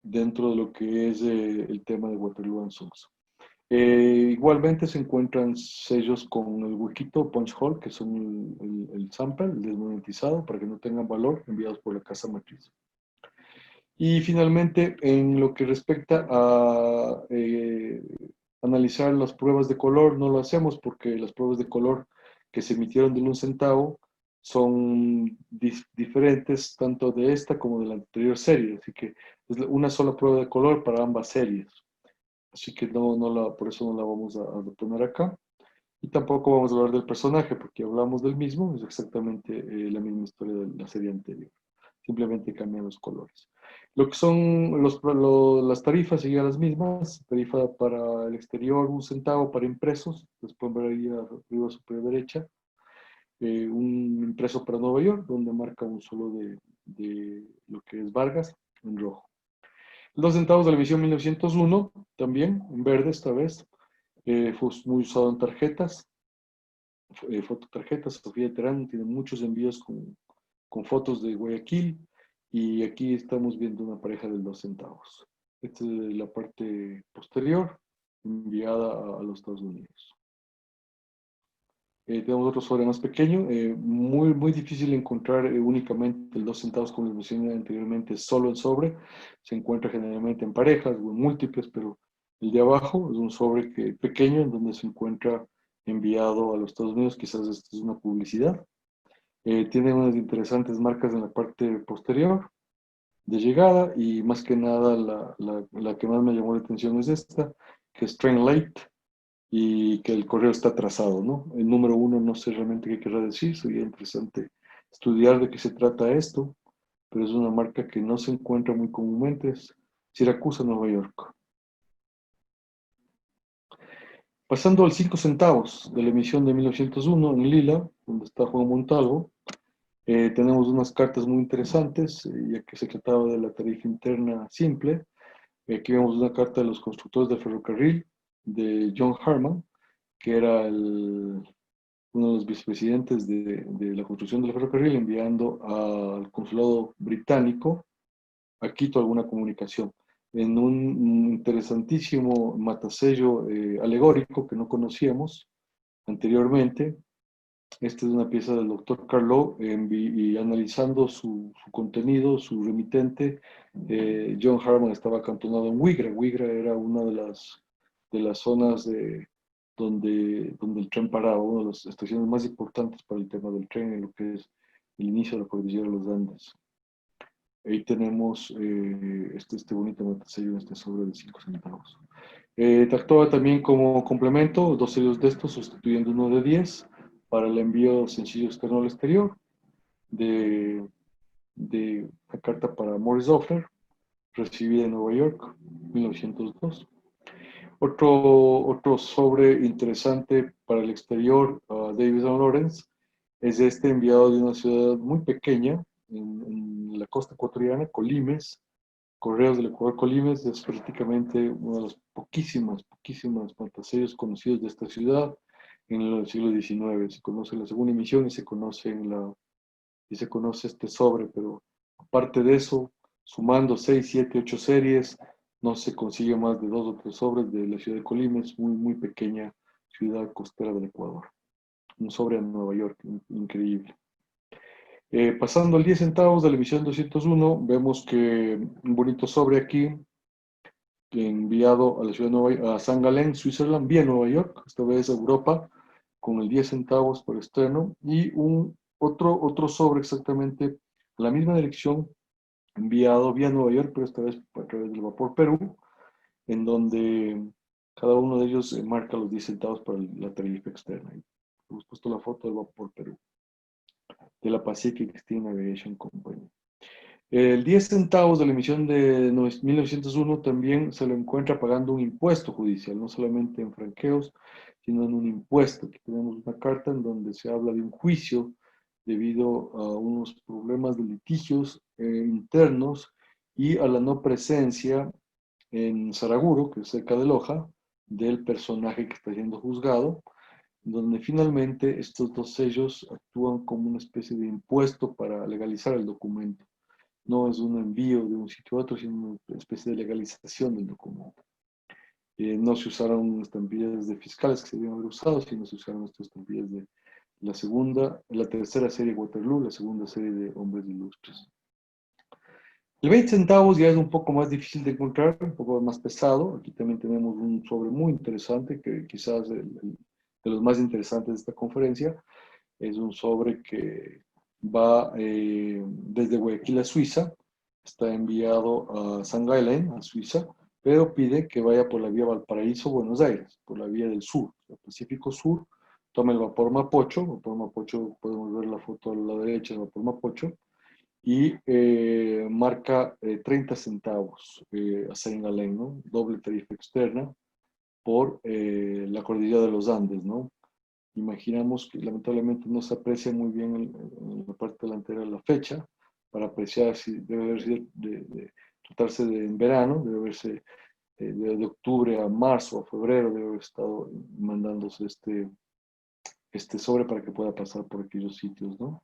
dentro de lo que es el tema de Waterloo and Sons. Igualmente se encuentran sellos con el huequito punch hole, que son el sample, el desmonetizado, para que no tengan valor, enviados por la casa matriz. Y finalmente, en lo que respecta a analizar las pruebas de color, no lo hacemos porque las pruebas de color que se emitieron del 1 centavo son diferentes tanto de esta como de la anterior serie, así que es una sola prueba de color para ambas series. Así que por eso no la vamos a poner acá. Y tampoco vamos a hablar del personaje, porque hablamos del mismo, es exactamente la misma historia de la serie anterior. Simplemente cambian los colores. Lo que son las tarifas siguen las mismas. Tarifa para el exterior, 1 centavo para impresos. Les pueden ver ahí arriba superior derecha. Un impreso para Nueva York, donde marca un solo de lo que es Vargas, en rojo. 2 centavos de la emisión 1901, también en verde esta vez. Fue muy usado en tarjetas, fototarjetas. Sofía Terán tiene muchos envíos con fotos de Guayaquil, y aquí estamos viendo una pareja de 2 centavos. Esta es la parte posterior, enviada a los Estados Unidos. Tenemos otro sobre más pequeño, muy difícil encontrar únicamente el 2 centavos, como les mencioné anteriormente, solo el sobre. Se encuentra generalmente en parejas o en múltiples, pero el de abajo es un sobre pequeño en donde se encuentra enviado a los Estados Unidos. Quizás esto es una publicidad. Tiene unas interesantes marcas en la parte posterior de llegada, y más que nada la que más me llamó la atención es esta, que es Train Late, y que el correo está atrasado, ¿no? El número 1 no sé realmente qué querrá decir, sería interesante estudiar de qué se trata esto, pero es una marca que no se encuentra muy comúnmente, es Siracusa, Nueva York. Pasando al 5 centavos de la emisión de 1901 en lila, donde está Juan Montalvo, tenemos unas cartas muy interesantes, ya que se trataba de la tarifa interna simple. Aquí vemos una carta de los constructores del ferrocarril, de John Harman, que era uno de los vicepresidentes de la construcción del ferrocarril, enviando al consulado británico a Quito alguna comunicación. En un interesantísimo matasello alegórico que no conocíamos anteriormente, Esta es una pieza del doctor Carlo y analizando su contenido, su remitente, John Harman estaba acantonado en Wigra. Wigra era una de las zonas donde el tren paraba, una de las estaciones más importantes para el tema del tren en lo que es el inicio de la cordillera de los Andes. Ahí tenemos este bonito metasello en este sobre de 5 centavos. Tractaba también como complemento dos sellos de estos, sustituyendo uno de 10 para el envío sencillo externo al exterior de, de la carta para Morris Offler, recibida en Nueva York, 1902. Otro sobre interesante para el exterior, David Lawrence, es este enviado de una ciudad muy pequeña en la costa ecuatoriana, Colimes. Correos del Ecuador Colimes es prácticamente uno de los poquísimos matasellos conocidos de esta ciudad en el siglo XIX. Se conoce la segunda emisión y se conoce este sobre, pero aparte de eso, sumando 6, 7, 8 series, no se consigue más de 2 o 3 sobres de la ciudad de Colimes, muy pequeña ciudad costera del Ecuador. Un sobre en Nueva York, increíble. Pasando al 10 centavos de la emisión 201, vemos que un bonito sobre aquí, enviado a la ciudad de a San Galén, Switzerland, vía Nueva York, esta vez a Europa, con el 10 centavos por estreno, y otro sobre exactamente a la misma dirección, enviado vía Nueva York, pero esta vez a través del Vapor Perú, en donde cada uno de ellos marca los 10 centavos para la tarifa externa. Hemos puesto la foto del Vapor Perú, de la Pacific Steam Navigation Company. El 10 centavos de la emisión de 1901 también se lo encuentra pagando un impuesto judicial, no solamente en franqueos, sino en un impuesto. Aquí tenemos una carta en donde se habla de un juicio debido a unos problemas de litigios internos y a la no presencia en Saraguro, que es cerca de Loja, del personaje que está siendo juzgado, donde finalmente estos dos sellos actúan como una especie de impuesto para legalizar el documento. No es un envío de un sitio a otro, sino una especie de legalización del documento. No se usaron estampillas de fiscales que se debían haber usado, sino se usaron estas estampillas de la tercera serie Waterloo, la segunda serie de Hombres Ilustres. El 20 centavos ya es un poco más difícil de encontrar, un poco más pesado. Aquí también tenemos un sobre muy interesante, que quizás de los más interesantes de esta conferencia. Es un sobre que va desde Guayaquil a Suiza, está enviado a San Gallen, a Suiza, pero pide que vaya por la vía Valparaíso-Buenos Aires, por la vía del sur, el Pacífico Sur. Toma el vapor Mapocho, podemos ver la foto a la derecha del vapor Mapocho, y marca 30 centavos a San Gallen, ¿no? Doble tarifa externa por la cordillera de los Andes, ¿no? Imaginamos que lamentablemente no se aprecia muy bien en la parte delantera la fecha para apreciar si debe haber sido tratarse de en verano, debe haberse de octubre a marzo o febrero, debe haber estado mandándose este sobre para que pueda pasar por aquellos sitios, ¿no?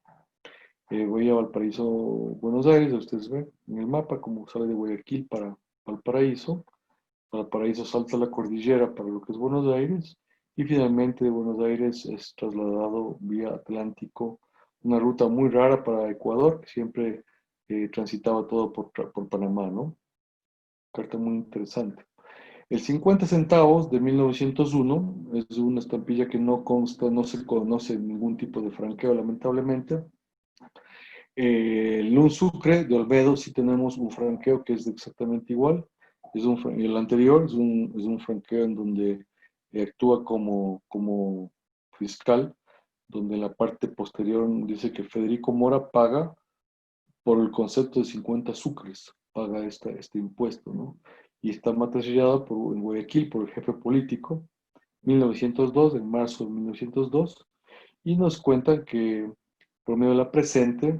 Voy a Valparaíso, Buenos Aires, ustedes ven en el mapa cómo sale de Guayaquil para Valparaíso. Valparaíso salta la cordillera para lo que es Buenos Aires y finalmente de Buenos Aires es trasladado vía Atlántico, una ruta muy rara para Ecuador, que siempre transitaba todo por Panamá, ¿no? Carta muy interesante. El 50 centavos de 1901 es una estampilla que no consta, no se conoce ningún tipo de franqueo, lamentablemente. El Sucre de Olmedo sí tenemos un franqueo que es exactamente igual. El anterior es un franqueo en donde actúa como fiscal, donde en la parte posterior dice que Federico Mora paga por el concepto de 50 sucres, paga este impuesto, ¿no? Y está matricillado en Guayaquil por el jefe político, 1902, en marzo de 1902, y nos cuentan que por medio de la presente,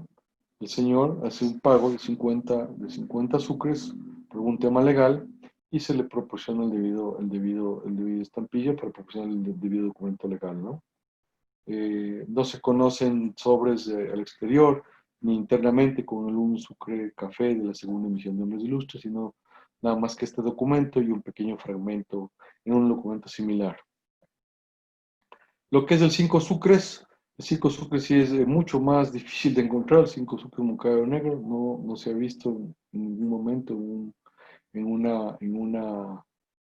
el señor hace un pago de 50 sucres por un tema legal y se le proporciona el debido estampilla para proporcionar el debido documento legal, ¿no? No se conocen sobres al exterior ni internamente con el un sucre café de la segunda emisión de Hombres Ilustres, sino nada más que este documento y un pequeño fragmento en un documento similar. Lo que es el 5 sucres El 5 sucre sí es mucho más difícil de encontrar. 5 sucre moncayo negro no se ha visto en ningún momento en una, en una,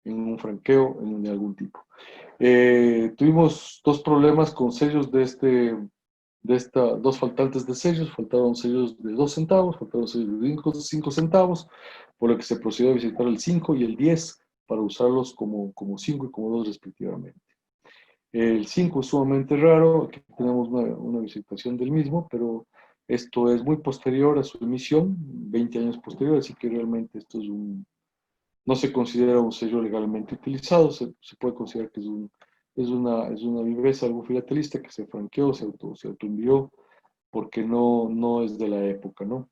en un franqueo de algún tipo. Tuvimos dos problemas con sellos dos faltantes de sellos, faltaron sellos de 2 centavos, faltaron sellos de 5 centavos, por lo que se procedió a visitar el 5 y el 10 para usarlos como 5 y como 2 respectivamente. El 5 es sumamente raro, aquí tenemos una visitación del mismo, pero esto es muy posterior a su emisión, 20 años posterior, así que realmente esto no se considera un sello legalmente utilizado, se puede considerar que es una viveza, algo filatelista que se franqueó, se autoenvió, porque no es de la época, ¿no?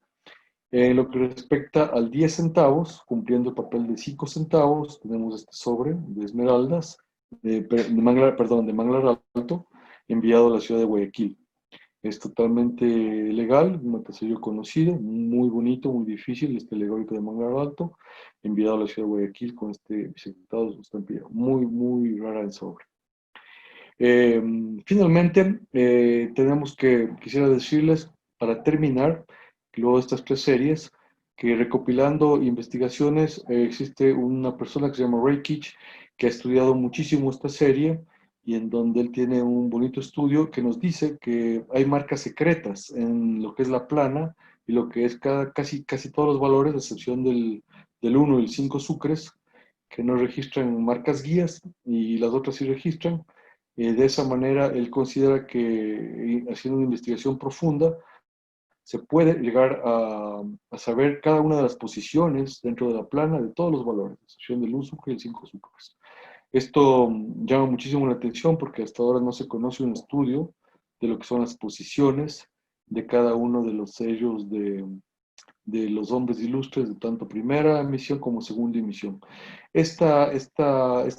En lo que respecta al 10 centavos, cumpliendo el papel de 5 centavos, tenemos este sobre de esmeraldas, de manglar alto, enviado a la ciudad de Guayaquil. Es totalmente legal, un matasello conocido, muy bonito, muy difícil, este legórico de manglar alto, enviado a la ciudad de Guayaquil con este bicicletado de estampilla, muy rara en sobre. Eh, Finalmente, quisiera decirles, para terminar, que luego de estas 3 series, que recopilando investigaciones, existe una persona que se llama Ray Kitch, que ha estudiado muchísimo esta serie y en donde él tiene un bonito estudio que nos dice que hay marcas secretas en lo que es la plana y lo que es casi todos los valores, a excepción del 1 y el 5 sucres, que no registran marcas guías y las otras sí registran. De esa manera, él considera que haciendo una investigación profunda se puede llegar a saber cada una de las posiciones dentro de la plana de todos los valores, a excepción del 1 sucre y el 5 sucres. Esto llama muchísimo la atención porque hasta ahora no se conoce un estudio de lo que son las posiciones de cada uno de los sellos de los hombres ilustres de tanto primera emisión como segunda emisión. Este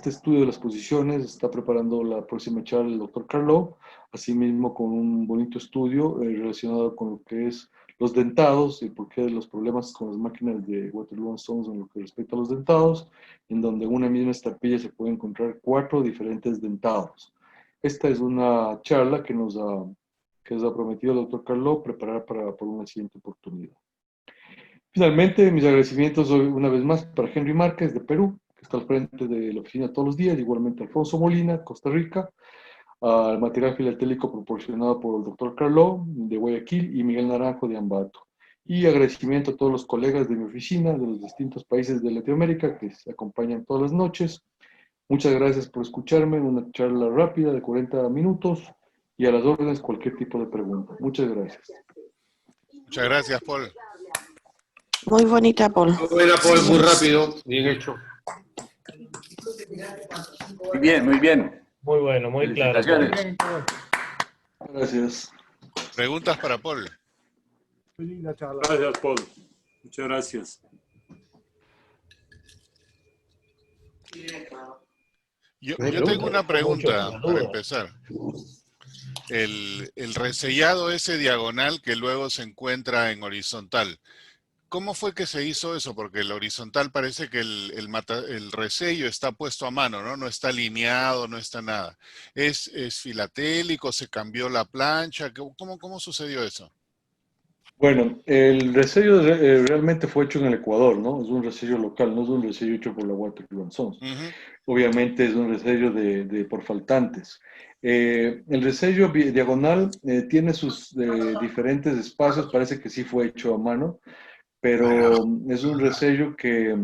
estudio de las posiciones está preparando la próxima charla el doctor Carlo, asimismo con un bonito estudio relacionado con lo que es los dentados y por qué los problemas con las máquinas de Waterloo Stones en lo que respecta a los dentados, en donde en una misma estampilla se pueden encontrar 4 diferentes dentados. Esta es una charla que nos ha prometido el doctor Carlo preparar por una siguiente oportunidad. Finalmente, mis agradecimientos una vez más para Henry Márquez de Perú, que está al frente de la oficina todos los días, igualmente Alfonso Molina, Costa Rica, al material filatélico proporcionado por el doctor Carlo de Guayaquil y Miguel Naranjo de Ambato. Y agradecimiento a todos los colegas de mi oficina de los distintos países de Latinoamérica que se acompañan todas las noches. Muchas gracias por escucharme en una charla rápida de 40 minutos y a las órdenes cualquier tipo de pregunta. Muchas gracias. Muchas gracias, Paul. Muy bonita, Paul. Muy buena, Paul, muy rápido, bien hecho. Muy bien, muy bien. Muy bueno, muy claro. Felicitaciones. Gracias. ¿Preguntas para Paul? Gracias, Paul. Muchas gracias. Yo tengo una pregunta para empezar. El resellado ese diagonal que luego se encuentra en horizontal, ¿cómo fue que se hizo eso? Porque el horizontal parece que el resello está puesto a mano, ¿no? No está alineado, no está nada. ¿Es filatélico? ¿Se cambió la plancha? ¿Cómo sucedió eso? Bueno, el resello realmente fue hecho en el Ecuador, ¿no? Es un resello local, no es un resello hecho por la Waterloo Sons. Obviamente es un resello por faltantes. El resello diagonal tiene sus diferentes espacios, parece que sí fue hecho a mano, pero es un resello que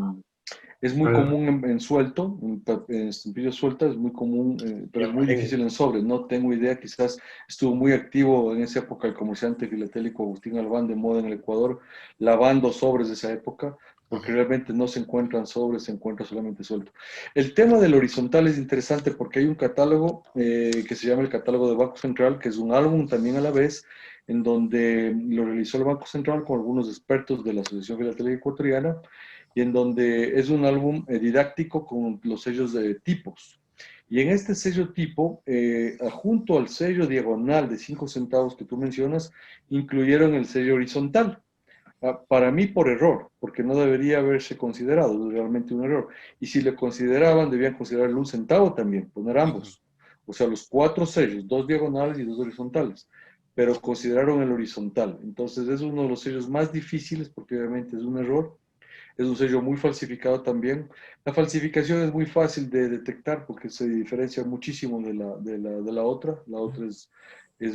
es muy común en suelto, en estampillas sueltas, es muy común, pero es muy difícil en sobre. No tengo idea, quizás estuvo muy activo en esa época el comerciante filatélico Agustín Albán de moda en el Ecuador, lavando sobres de esa época, porque realmente no se encuentran sobres, se encuentra solamente suelto. El tema del horizontal es interesante porque hay un catálogo que se llama el catálogo de Banco Central, que es un álbum también a la vez, en donde lo realizó el Banco Central con algunos expertos de la Asociación Filatélica Ecuatoriana, y en donde es un álbum didáctico con los sellos de tipos. Y en este sello tipo, junto al sello diagonal de 5 centavos que tú mencionas, incluyeron el sello horizontal. Para mí por error, porque no debería haberse considerado, es realmente un error. Y si le consideraban, debían considerar el 1 centavo también, poner ambos. O sea, los 4 sellos, 2 diagonales y 2 horizontales, pero consideraron el horizontal. Entonces es uno de los sellos más difíciles porque obviamente es un error. Es un sello muy falsificado también. La falsificación es muy fácil de detectar porque se diferencia muchísimo de la otra. La otra es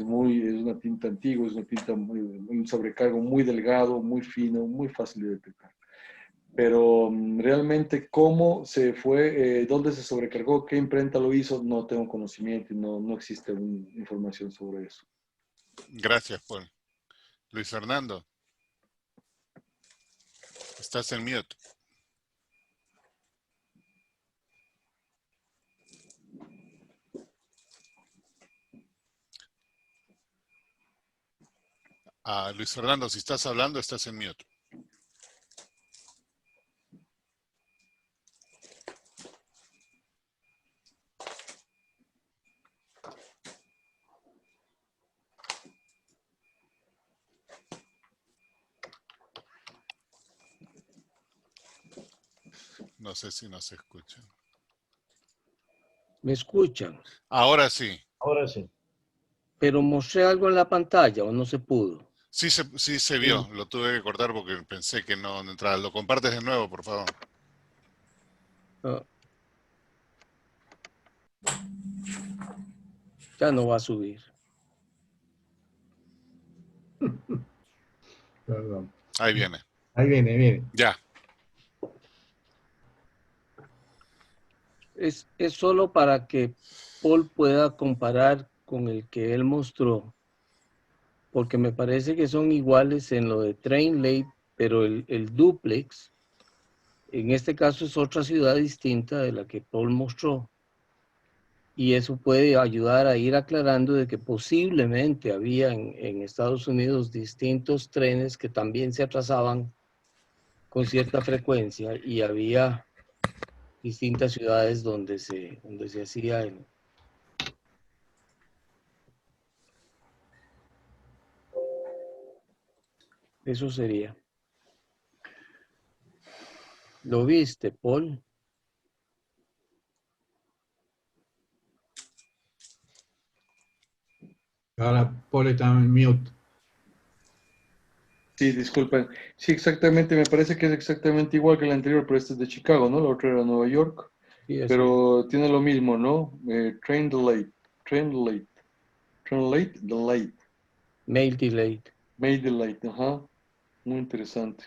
una tinta antigua, es una tinta un sobrecargo muy delgado, muy fino, muy fácil de detectar. Pero realmente cómo se fue, dónde se sobrecargó, qué imprenta lo hizo, no tengo conocimiento y no existe información sobre eso. Gracias, Paul. Luis Fernando, estás en mute. Luis Fernando, si estás hablando, estás en mute. No sé si nos escuchan. ¿Me escuchan? Ahora sí. Ahora sí. Pero mostré algo en la pantalla o no se pudo. Sí se vio. Lo tuve que cortar porque pensé que no entraba. Lo compartes de nuevo, por favor. Ah. Ya no va a subir. Perdón. Ahí viene. Ahí viene. Ya. Es solo para que Paul pueda comparar con el que él mostró, porque me parece que son iguales en lo de Train Late, pero el duplex, en este caso es otra ciudad distinta de la que Paul mostró. Y eso puede ayudar a ir aclarando de que posiblemente había en Estados Unidos distintos trenes que también se atrasaban con cierta frecuencia y había distintas ciudades donde se hacía el... Eso sería. ¿Lo viste, Paul? Ahora Paul está en mute. Sí, disculpen. Sí, exactamente, me parece que es exactamente igual que el anterior, pero este es de Chicago, ¿no? La otra era Nueva York, Sí, eso es. pero tiene lo mismo, ¿no? Train delay, delay, Mail delayed. mail delay, ajá, muy interesante.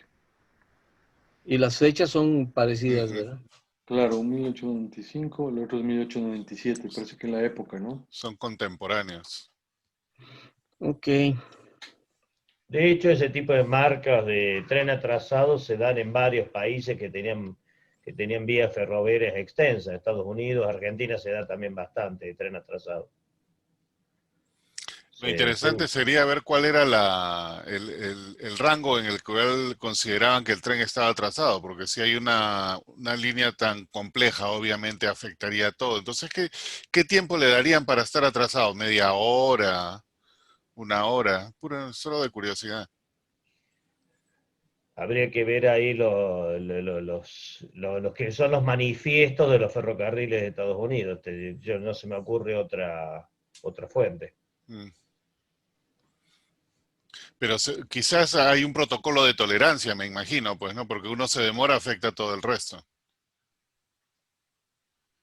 Y las fechas son parecidas, Ujú. ¿verdad? Claro, 1895, el otro es 1897, parece que en la época, ¿no? Son contemporáneos. Ok. De hecho, ese tipo de marcas de tren atrasado se dan en varios países que tenían vías ferroviarias extensas. Estados Unidos, Argentina se da también bastante de tren atrasado. Lo interesante sería ver cuál era el rango en el cual consideraban que el tren estaba atrasado, porque si hay una línea tan compleja, obviamente afectaría todo. Entonces, ¿qué tiempo le darían para estar atrasado? ¿Media hora? ¿Una hora? Solo de curiosidad. Habría que ver ahí los que son los manifiestos de los ferrocarriles de Estados Unidos. Yo no se me ocurre otra fuente. Mm. Pero quizás hay un protocolo de tolerancia, me imagino, pues, ¿no? Porque uno se demora, afecta a todo el resto.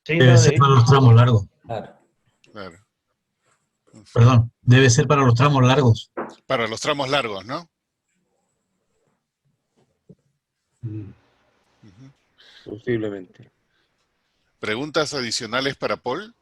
Sí, Debe no, ser para los tramos largos. Claro. Claro. Perdón, debe ser para los tramos largos. Para los tramos largos, ¿no? Ujú. Posiblemente. ¿Preguntas adicionales para Paul?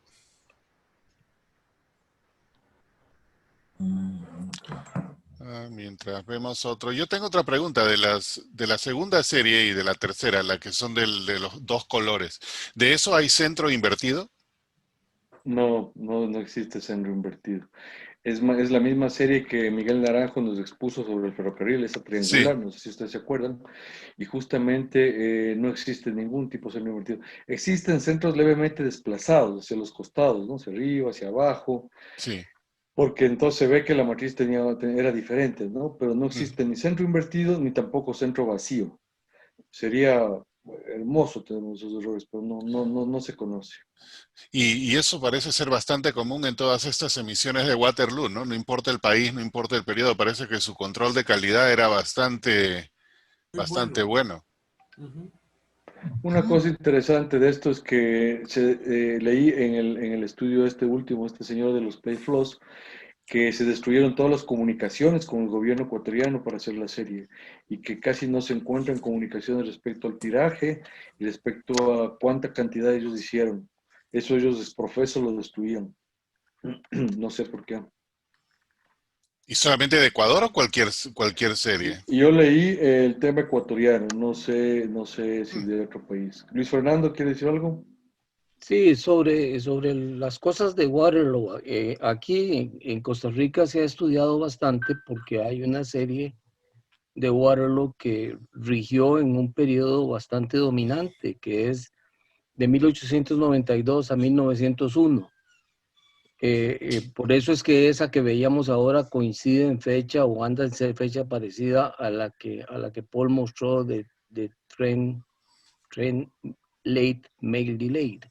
Mientras vemos otro. Yo tengo otra pregunta de la segunda serie y de la tercera, la que son de los dos colores. ¿De eso hay centro invertido? No existe centro invertido. Es la misma serie que Miguel Naranjo nos expuso sobre el ferrocarril, esa Sí. triangular, no sé si ustedes se acuerdan, y justamente no existe ningún tipo de centro invertido. Existen centros levemente desplazados hacia los costados, ¿no? Hacia arriba, hacia abajo, Sí. porque entonces se ve que la matriz era diferente, ¿no? Pero no existe ni centro invertido ni tampoco centro vacío. Sería hermoso tenemos esos errores, pero no se conoce. Y eso parece ser bastante común en todas estas emisiones de Waterloo, ¿no? No importa el país, no importa el periodo, parece que su control de calidad era bastante bueno. Una cosa interesante de esto es que leí en el estudio este señor de los Playflows, que se destruyeron todas las comunicaciones con el gobierno ecuatoriano para hacer la serie y que casi no se encuentran comunicaciones respecto al tiraje y respecto a cuánta cantidad ellos hicieron. Eso ellos desprofeso lo destruían. No sé por qué. ¿Y solamente de Ecuador o cualquier serie? Yo leí el tema ecuatoriano, no sé si de otro país. Luis Fernando, ¿quiere decir algo? Sí, sobre las cosas de Waterloo. Aquí en Costa Rica se ha estudiado bastante porque hay una serie de Waterloo que rigió en un periodo bastante dominante, que es de 1892 a 1901. Por eso es que esa que veíamos ahora coincide en fecha o anda en fecha parecida a la que Paul mostró de Train Late Mail Delayed.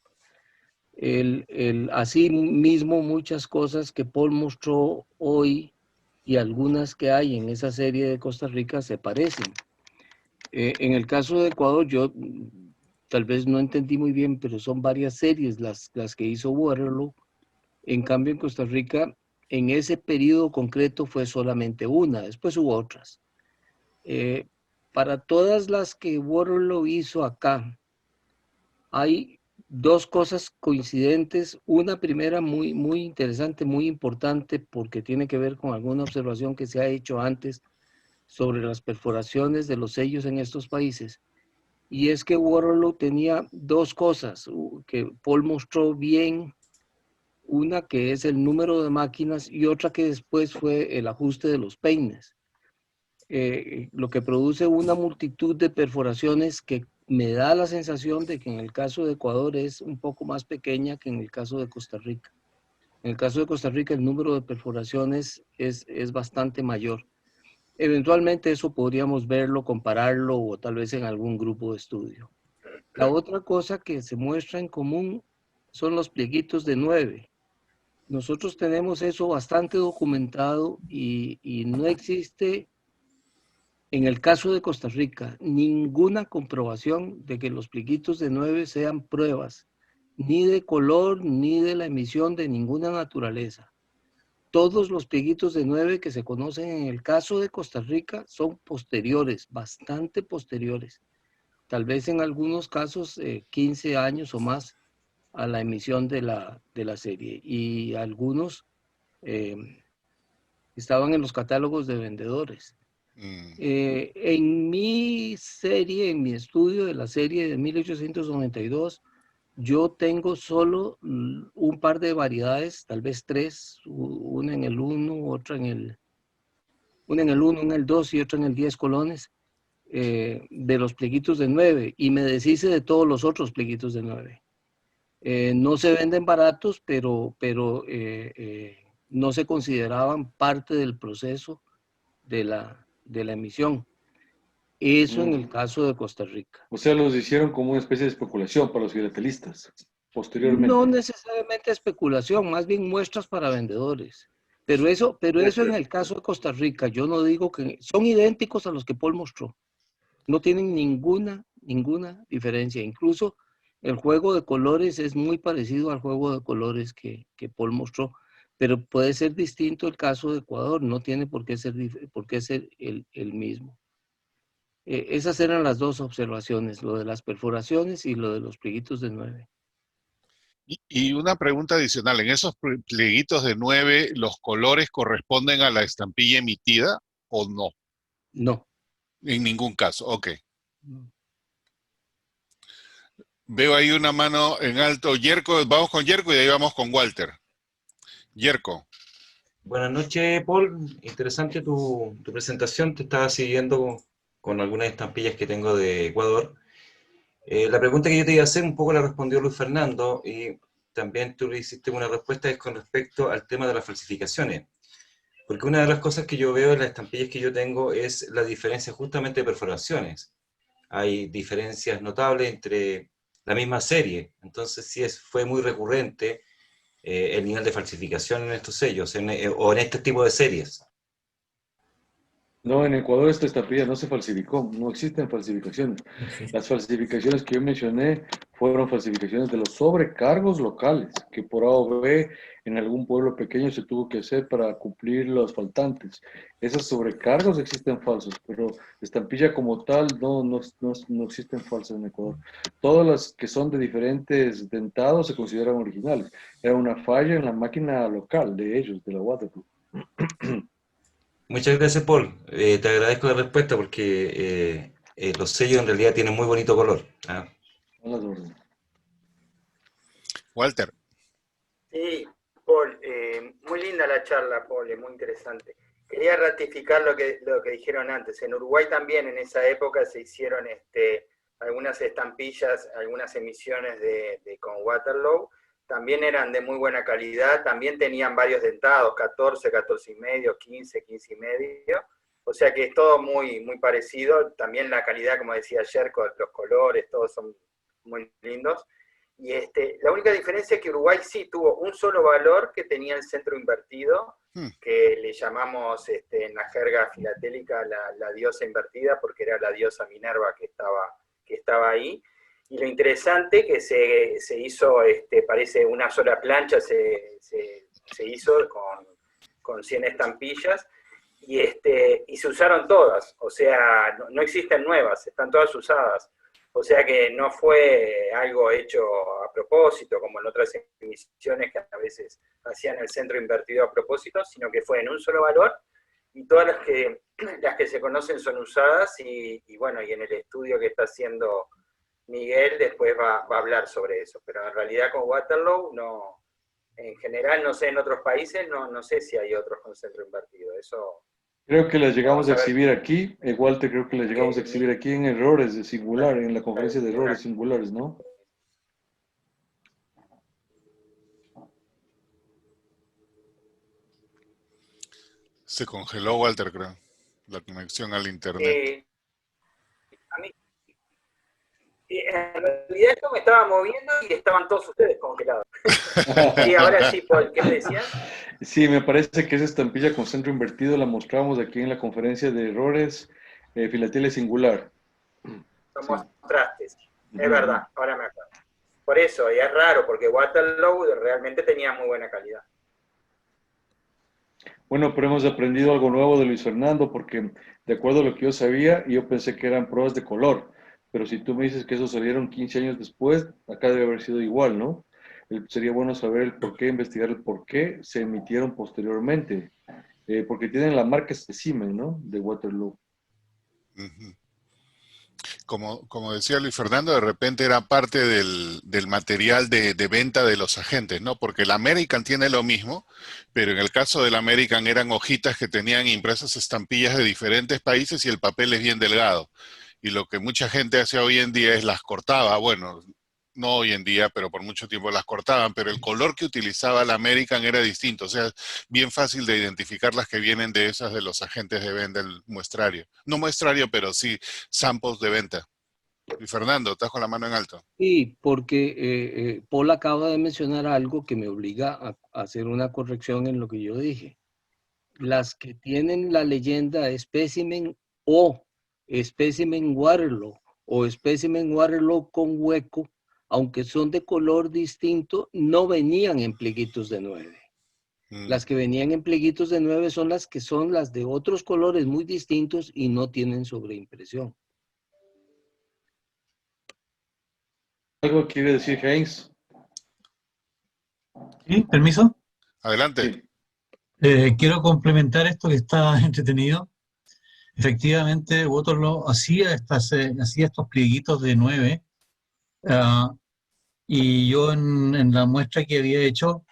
Así mismo muchas cosas que Paul mostró hoy y algunas que hay en esa serie de Costa Rica se parecen. En el caso de Ecuador, yo tal vez no entendí muy bien, pero son varias series las que hizo Waterloo. En cambio, en Costa Rica, en ese periodo concreto fue solamente una, después hubo otras. Para todas las que Waterloo hizo acá, hay dos cosas coincidentes. Una primera muy interesante, muy importante, porque tiene que ver con alguna observación que se ha hecho antes sobre las perforaciones de los sellos en estos países. Y es que Waterloo tenía dos cosas que Paul mostró bien. Una que es el número de máquinas y otra que después fue el ajuste de los peines. Lo que produce una multitud de perforaciones que me da la sensación de que en el caso de Ecuador es un poco más pequeña que en el caso de Costa Rica. En el caso de Costa Rica el número de perforaciones es bastante mayor. Eventualmente eso podríamos verlo, compararlo o tal vez en algún grupo de estudio. La otra cosa que se muestra en común son los plieguitos de 9. Nosotros tenemos eso bastante documentado y no existe, en el caso de Costa Rica, ninguna comprobación de que los plieguitos de 9 sean pruebas, ni de color, ni de la emisión de ninguna naturaleza. Todos los plieguitos de 9 que se conocen en el caso de Costa Rica son posteriores, bastante posteriores. Tal vez en algunos casos 15 años o más a la emisión de la serie. Y algunos estaban en los catálogos de vendedores. En mi serie, en mi estudio de la serie de 1892, yo tengo solo un par de variedades, tal vez tres, una en el 1, otra en el 1, en el 2 y otra en el 10 colones, de los plieguitos de 9, y me deshice de todos los otros plieguitos de 9. No se venden baratos, pero no se consideraban parte del proceso de la emisión. Eso en el caso de Costa Rica. O sea, los hicieron como una especie de especulación para los filatelistas, posteriormente. No necesariamente especulación, más bien muestras para vendedores. Pero eso en el caso de Costa Rica, yo no digo que son idénticos a los que Paul mostró. No tienen ninguna diferencia. Incluso el juego de colores es muy parecido al juego de colores que Paul mostró, pero puede ser distinto el caso de Ecuador, no tiene por qué ser el mismo. Esas eran las dos observaciones, lo de las perforaciones y lo de los plieguitos de 9. Y una pregunta adicional, ¿en esos plieguitos de 9 los colores corresponden a la estampilla emitida o no? No. En ningún caso, ok. Veo ahí una mano en alto. Yerko, vamos con Yerko y de ahí vamos con Walter. Yerko. Buenas noches, Paul. Interesante tu presentación. Te estaba siguiendo con algunas estampillas que tengo de Ecuador. La pregunta que yo te iba a hacer un poco la respondió Luis Fernando y también tú le hiciste una respuesta, es con respecto al tema de las falsificaciones. Porque una de las cosas que yo veo en las estampillas que yo tengo es la diferencia justamente de perforaciones. hay diferencias notables entre la misma serie. Entonces sí fue muy recurrente el nivel de falsificación en estos sellos, o en este tipo de series. No, en Ecuador esta estampilla no se falsificó, no existen falsificaciones. Las falsificaciones que yo mencioné fueron falsificaciones de los sobrecargos locales, que por A o B en algún pueblo pequeño se tuvo que hacer para cumplir los faltantes. Esos sobrecargos existen falsos, pero estampilla como tal no existen falsas en Ecuador. Todas las que son de diferentes dentados se consideran originales. Era una falla en la máquina local de ellos, de la Waterproof. Muchas gracias, Paul. Te agradezco la respuesta porque los sellos en realidad tienen muy bonito color. ¿Ah? A las órdenes. Walter. Sí, Paul, muy linda la charla, Paul, muy interesante. Quería ratificar lo que dijeron antes. En Uruguay también en esa época se hicieron algunas estampillas, algunas emisiones con Waterloo. También eran de muy buena calidad, también tenían varios dentados, 14, 14 y medio, 15, 15 y medio. O sea que es todo muy, muy parecido. También la calidad, como decía ayer, con los colores, todos son muy lindos. Y la única diferencia es que Uruguay sí tuvo un solo valor que tenía el centro invertido, que le llamamos en la jerga filatélica la diosa invertida, porque era la diosa Minerva que estaba ahí. Y lo interesante que se hizo, parece una sola plancha, se hizo con 100 estampillas, y se usaron todas, o sea, no existen nuevas, están todas usadas. O sea que no fue algo hecho a propósito, como en otras emisiones que a veces hacían el centro invertido a propósito, sino que fue en un solo valor, y todas las que se conocen son usadas, y bueno, y en el estudio que está haciendo Miguel después va a hablar sobre eso, pero en realidad con Waterloo, no, en general, no sé, en otros países, no sé si hay otros con centro invertido, eso... Creo que las llegamos a exhibir aquí, Walter, creo que las llegamos a exhibir aquí en errores de singular, en la conferencia de errores singulares, ¿no? Se congeló Walter, creo, la conexión al internet. A mí, en realidad esto me estaba moviendo y estaban todos ustedes congelados. Sí, ahora sí, Paul, ¿qué me decías? Sí, me parece que esa estampilla con centro invertido la mostramos aquí en la conferencia de errores filatelia singular. Lo mostraste, sí. Es verdad, ahora me acuerdo. Por eso, y es raro, porque Waterloo realmente tenía muy buena calidad. Bueno, pero hemos aprendido algo nuevo de Luis Fernando, porque de acuerdo a lo que yo sabía, yo pensé que eran pruebas de color, pero si tú me dices que eso salieron 15 años después, acá debe haber sido igual, ¿no? Sería bueno saber el por qué, investigar el por qué se emitieron posteriormente, porque tienen la marca espécimen, ¿no? De Waterloo. Como decía Luis Fernando, de repente era parte del material de venta de los agentes, ¿no? Porque el American tiene lo mismo, pero en el caso del American eran hojitas que tenían impresas estampillas de diferentes países y el papel es bien delgado. Y lo que mucha gente hace hoy en día es las cortaba, bueno, no hoy en día, pero por mucho tiempo las cortaban, pero el color que utilizaba el American era distinto, o sea, bien fácil de identificar las que vienen de esas de los agentes de venta del muestrario. No muestrario, pero sí samples de venta. Y Fernando, estás con la mano en alto. Sí, porque Paul acaba de mencionar algo que me obliga a hacer una corrección en lo que yo dije. Las que tienen la leyenda Specimen o Specimen Waterloo o Specimen Waterloo con hueco, aunque son de color distinto, no venían en pleguitos de 9. Las que venían en pleguitos de 9 son las de otros colores muy distintos y no tienen sobreimpresión. ¿Algo quiere decir Heinz? Sí, permiso. Adelante. Quiero complementar esto que está entretenido. Efectivamente, Waterloo hacía estos plieguitos de 9. Y yo en la muestra que había hecho,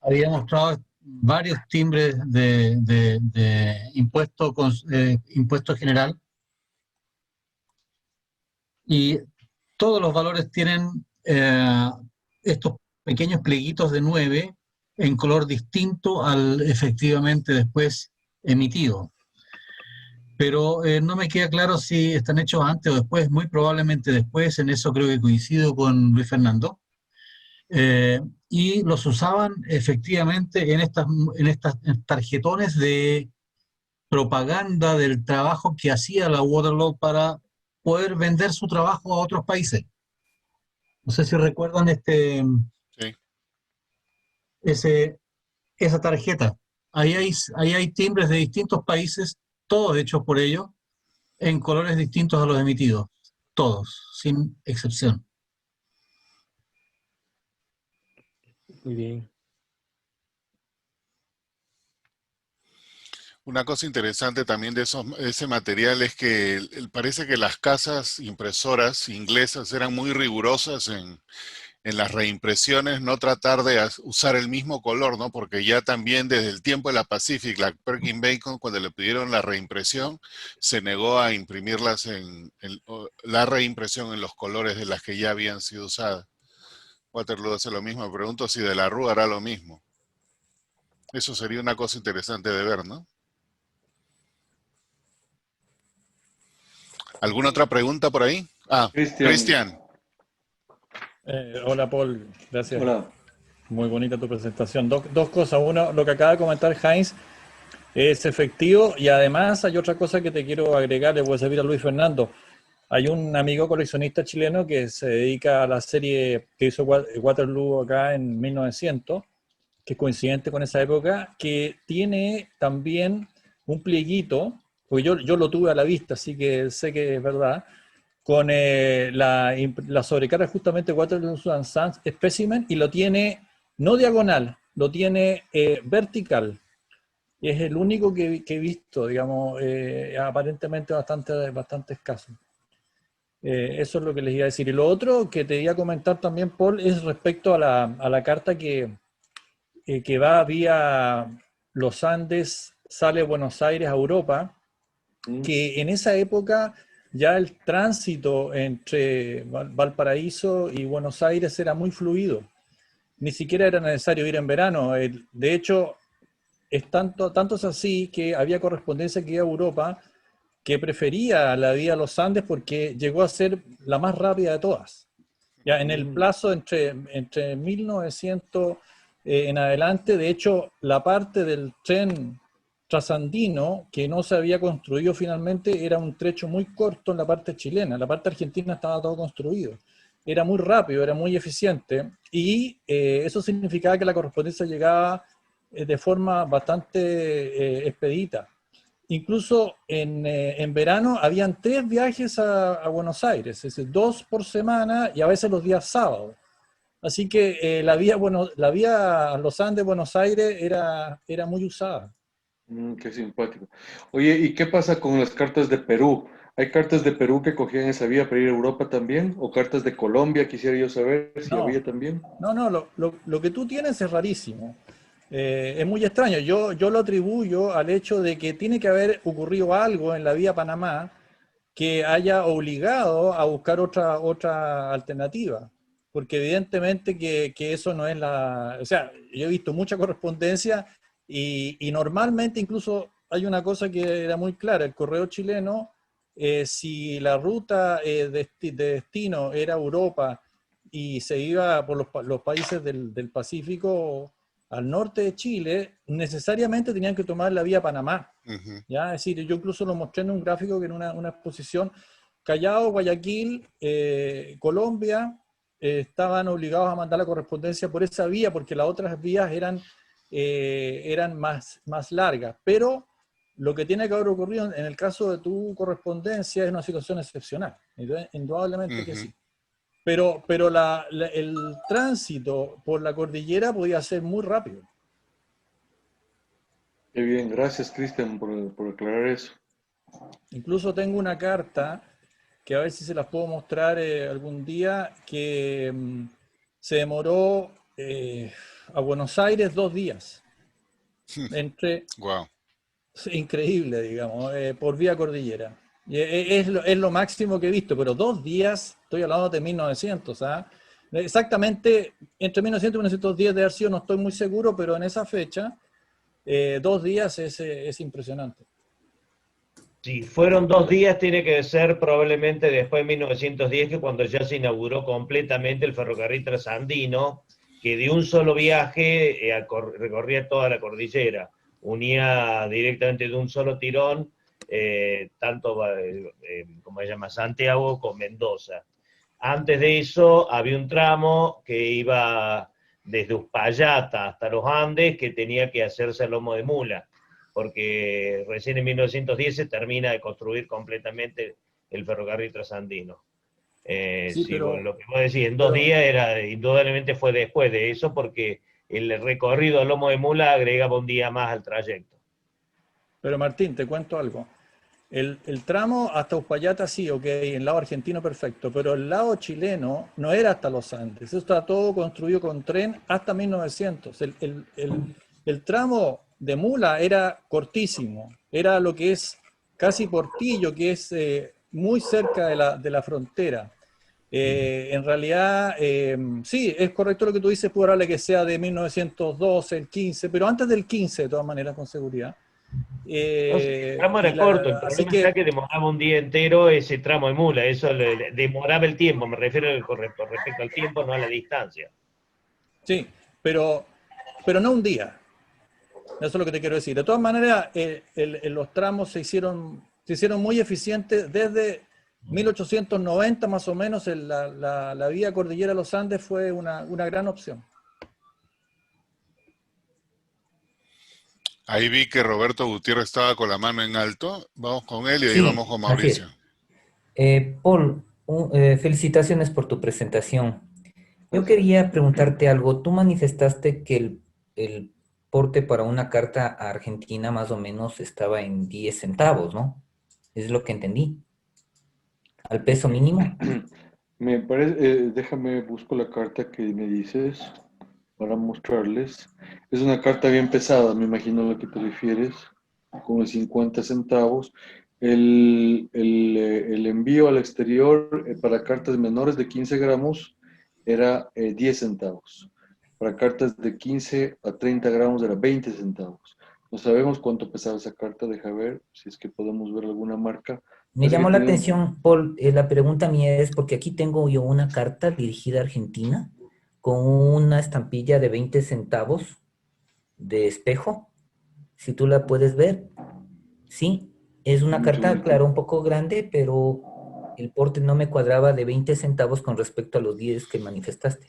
había mostrado varios timbres de impuesto general, y todos los valores tienen estos pequeños pleguitos de 9 en color distinto al efectivamente después emitido. pero no me queda claro si están hechos antes o después, muy probablemente después, en eso creo que coincido con Luis Fernando. Y los usaban efectivamente en estas tarjetones de propaganda del trabajo que hacía la Waterloo para poder vender su trabajo a otros países. No sé si recuerdan Sí. esa tarjeta. Ahí hay timbres de distintos países, todos hechos por ellos, en colores distintos a los emitidos. Todos, sin excepción. Muy bien. Una cosa interesante también de ese material es que parece que las casas impresoras inglesas eran muy rigurosas en las reimpresiones, no tratar de usar el mismo color, ¿no? Porque ya también desde el tiempo de la Pacific, la Perkin Bacon, cuando le pidieron la reimpresión, se negó a imprimirlas la reimpresión en los colores de las que ya habían sido usadas. Waterloo hace lo mismo. Me pregunto si de la Rúa hará lo mismo. Eso sería una cosa interesante de ver, ¿no? ¿Alguna otra pregunta por ahí? Ah, Cristian. Hola, Paul. Gracias. Hola. Muy bonita tu presentación. Dos cosas. Uno, lo que acaba de comentar Heinz es efectivo, y además hay otra cosa que te quiero agregar, le voy a servir a Luis Fernando. Hay un amigo coleccionista chileno que se dedica a la serie que hizo Waterloo acá en 1900, que es coincidente con esa época, que tiene también un plieguito, porque yo lo tuve a la vista, así que sé que es verdad, con la sobrecarga justamente Waterloo and Sons Specimen, y lo tiene no diagonal, lo tiene vertical. Y es el único que he visto, digamos, aparentemente bastante escaso. Eso es lo que les iba a decir. Y lo otro que te iba a comentar también, Paul, es respecto a la carta que va vía los Andes, sale Buenos Aires a Europa, que en esa época ya el tránsito entre Valparaíso y Buenos Aires era muy fluido. Ni siquiera era necesario ir en verano. De hecho, tanto es así que había correspondencia que iba a Europa que prefería la vía Los Andes porque llegó a ser la más rápida de todas. Ya en el plazo entre 1900 en adelante, de hecho, la parte del tren trasandino que no se había construido finalmente era un trecho muy corto en la parte chilena. La parte argentina estaba todo construido. Era muy rápido, era muy eficiente, y eso significaba que la correspondencia llegaba de forma bastante expedita. Incluso en verano habían 3 viajes a Buenos Aires, es decir, 2 por semana, y a veces los días sábados. Así que la vía Los Andes, Buenos Aires era muy usada. Qué simpático. Oye, ¿y qué pasa con las cartas de Perú? ¿Hay cartas de Perú que cogían esa vía para ir a Europa también? ¿O cartas de Colombia? Quisiera yo saber si había también. No, lo que tú tienes es rarísimo. Es muy extraño. Yo lo atribuyo al hecho de que tiene que haber ocurrido algo en la vía Panamá que haya obligado a buscar otra alternativa. Porque evidentemente que eso no es la... O sea, yo he visto mucha correspondencia y normalmente incluso hay una cosa que era muy clara. El correo chileno, si la ruta de destino era Europa y se iba por los países del Pacífico al norte de Chile, necesariamente tenían que tomar la vía Panamá. ¿Ya? Es decir, yo incluso lo mostré en un gráfico que en una exposición, Callao, Guayaquil, Colombia, estaban obligados a mandar la correspondencia por esa vía, porque las otras vías eran más largas. Pero lo que tiene que haber ocurrido en el caso de tu correspondencia es una situación excepcional, indudablemente que sí. Pero el tránsito por la cordillera podía ser muy rápido. Qué bien, gracias Cristian por aclarar eso. Incluso tengo una carta que a ver si se las puedo mostrar algún día, que se demoró a Buenos Aires 2 días. Wow. Increíble, digamos, por vía cordillera. Es lo máximo que he visto, pero 2 días, estoy hablando de 1900, ¿ah? Exactamente, entre 1900 y 1910 de haber sido, no estoy muy seguro, pero en esa fecha, 2 días es impresionante. Si fueron 2 días, tiene que ser probablemente después de 1910, que cuando ya se inauguró completamente el ferrocarril trasandino, que de un solo viaje recorría toda la cordillera, unía directamente de un solo tirón, tanto como se llama, Santiago con Mendoza. Antes de eso había un tramo que iba desde Uspallata hasta los Andes, que tenía que hacerse a lomo de mula, porque recién en 1910 se termina de construir completamente el ferrocarril trasandino. Sí, pero, Lo que vos decís, en 2 días indudablemente fue después de eso, porque el recorrido a lomo de mula agregaba un día más al trayecto. pero Martín, te cuento algo. El tramo hasta Uspallata sí, ok, en el lado argentino perfecto, pero el lado chileno no era hasta los Andes. Eso está todo construido con tren hasta 1900. El tramo de mula era cortísimo, era lo que es casi Portillo, que es muy cerca de la frontera. En realidad, sí, es correcto lo que tú dices, probable que sea de 1912, el 15, pero antes del 15 de todas maneras, con seguridad. El tramo era corto, el Así problema era que demoraba un día entero ese tramo de mula, eso demoraba el tiempo, me refiero respecto al tiempo, no a la distancia. sí, pero no un día. Eso es lo que te quiero decir. De todas maneras, los tramos se hicieron muy eficientes desde 1890 más o menos. La vía Cordillera de los Andes fue una gran opción. Ahí vi que Roberto Gutiérrez estaba con la mano en alto. Vamos con él y ahí Sí, vamos con así es. Mauricio. Paul, felicitaciones por tu presentación. Yo quería preguntarte algo. Tú manifestaste que el porte para una carta a Argentina más o menos estaba en 10 centavos, ¿no? Es lo que entendí. ¿Al peso mínimo? Me parece, déjame busco la carta que me dices para mostrarles. Es una carta bien pesada, me imagino a la que te refieres, con 50 centavos. El envío al exterior para cartas menores de 15 gramos era 10 centavos. Para cartas de 15 a 30 gramos era 20 centavos. No sabemos cuánto pesaba esa carta, deja ver si es que podemos ver alguna marca. Me Parece que llamó la tenía atención, Paul, la pregunta mía es porque aquí tengo yo una carta dirigida a Argentina con una estampilla de 20 centavos de espejo. Si tú la puedes ver, sí, es una un carta, segundito. claro, un poco grande, pero el porte no me cuadraba de 20 centavos con respecto a los 10 que manifestaste.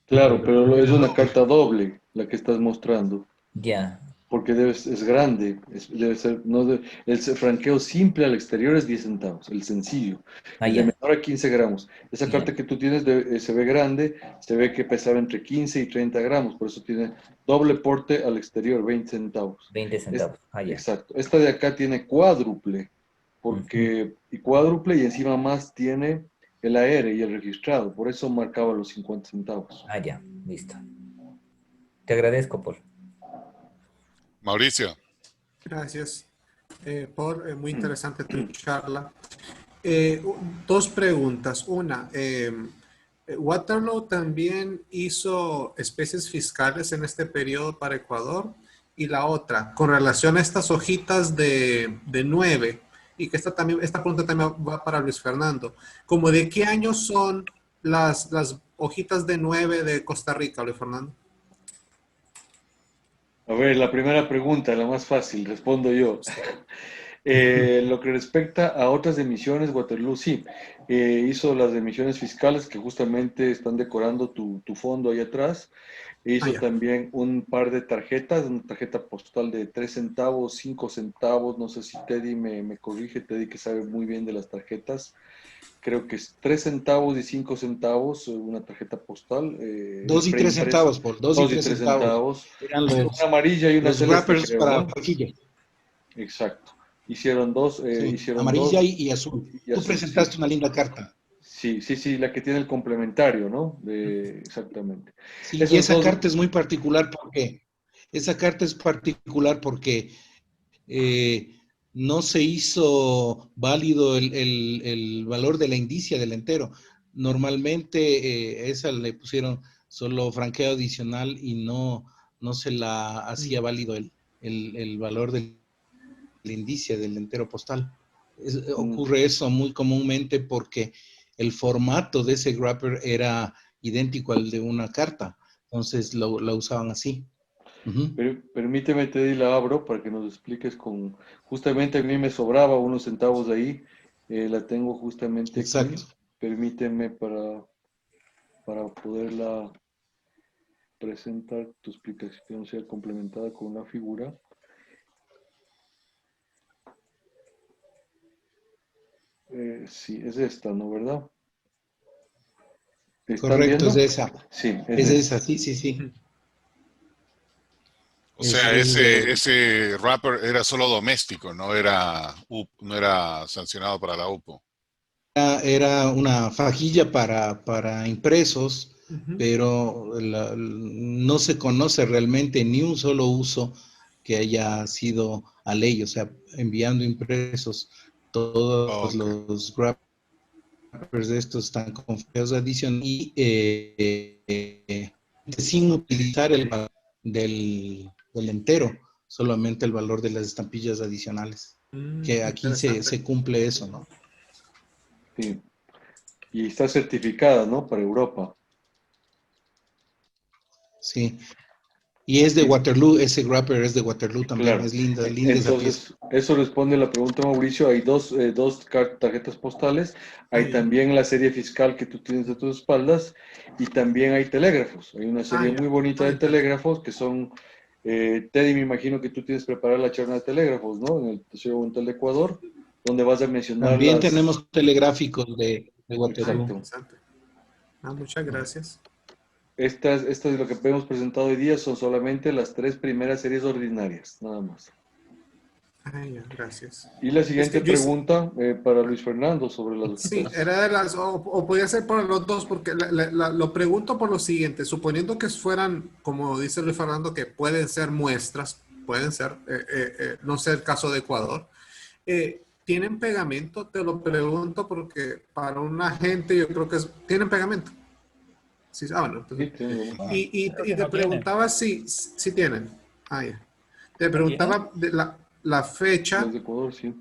Claro, pero es una carta doble la que estás mostrando, Ya, porque es grande, debe ser, no el franqueo simple al exterior es 10 centavos, el sencillo, el de ya, menor a 15 gramos. Esa ya, carta que tú tienes se ve grande, se ve que pesaba entre 15 y 30 gramos, por eso tiene doble porte al exterior, 20 centavos. 20 centavos, ya. Exacto. Esta de acá tiene cuádruple, y cuádruple y encima más tiene el AR y el registrado, por eso marcaba los 50 centavos. Ya, listo. Te agradezco, Paul. Mauricio. Gracias, Paul. Muy interesante tu charla. 2 preguntas. Una, Waterloo también hizo especies fiscales en este periodo para Ecuador. Y la otra, con relación a estas hojitas de 9, y que esta pregunta también va para Luis Fernando. ¿Cómo de qué año son las hojitas de 9 de Costa Rica, Luis Fernando? A ver, la primera pregunta, la más fácil, respondo yo. Lo que respecta a otras emisiones, Waterloo sí, hizo las emisiones fiscales que justamente están decorando tu fondo ahí atrás. Hizo también un par de tarjetas, una tarjeta postal de 3 centavos, 5 centavos, no sé si Teddy me corrige, Teddy que sabe muy bien de las tarjetas. Creo que es 3 centavos y 5 centavos, una tarjeta postal. 2 y 3 centavos, Paul. 2 y 3 centavos. Eran una amarilla y una los celeste, wrappers creo, para ¿no? pajilla. Exacto. Hicieron dos. Amarilla dos, y azul. y Tú azul, presentaste sí. una linda carta. Sí, la que tiene el complementario, ¿no? Exactamente. Sí, y esa carta es muy particular porque no se hizo válido el valor de la indicia del entero. Normalmente esa le pusieron solo franqueo adicional y no se la hacía válido el valor del indicia del entero postal. Ocurre eso muy comúnmente porque el formato de ese wrapper era idéntico al de una carta, entonces la usaban así. Permíteme, Teddy, la abro para que nos expliques con... Justamente a mí me sobraba unos centavos de ahí, la tengo justamente aquí. Permíteme para poderla presentar, tu explicación sea complementada con una figura. Sí, es esta, ¿no? ¿Verdad? Correcto, es esa. Sí, es esa, sí. O sea, ese wrapper era solo doméstico, no era sancionado para la UPO. Era una fajilla para impresos, pero no se conoce realmente ni un solo uso que haya sido a ley, o sea, enviando impresos. Todos los wrappers de estos están con feos adicionales y sin utilizar el valor del entero, solamente el valor de las estampillas adicionales. Que aquí se cumple eso, ¿no? Sí. Y está certificada, ¿no? Para Europa. Sí. Y es de Waterloo, ese wrapper es de Waterloo también, Claro. es linda esa pieza. Entonces, eso responde a la pregunta, Mauricio. Hay dos tarjetas postales. Hay también la serie fiscal que tú tienes de tus espaldas y también hay telégrafos. Hay una serie muy bonita de telégrafos que son... Teddy, me imagino que tú tienes preparada la charla de telégrafos, ¿no? En el Tesoro Oriental de Ecuador, donde vas a mencionar También tenemos telegráficos de Waterloo. Exacto. Muchas gracias. Estas de lo que hemos presentado hoy día son solamente las 3 primeras series ordinarias, nada más. Gracias. Y la siguiente pregunta para Luis Fernando sobre las... Sí, era de las, o podía ser por los dos, porque lo pregunto por lo siguiente, suponiendo que fueran, como dice Luis Fernando, que pueden ser muestras, pueden ser, no sé el caso de Ecuador, ¿tienen pegamento? Te lo pregunto porque para un agente yo creo que tienen pegamento. Sí, bueno, entonces, y te preguntaba si tienen. Te preguntaba de la fecha. Las de Ecuador, sí.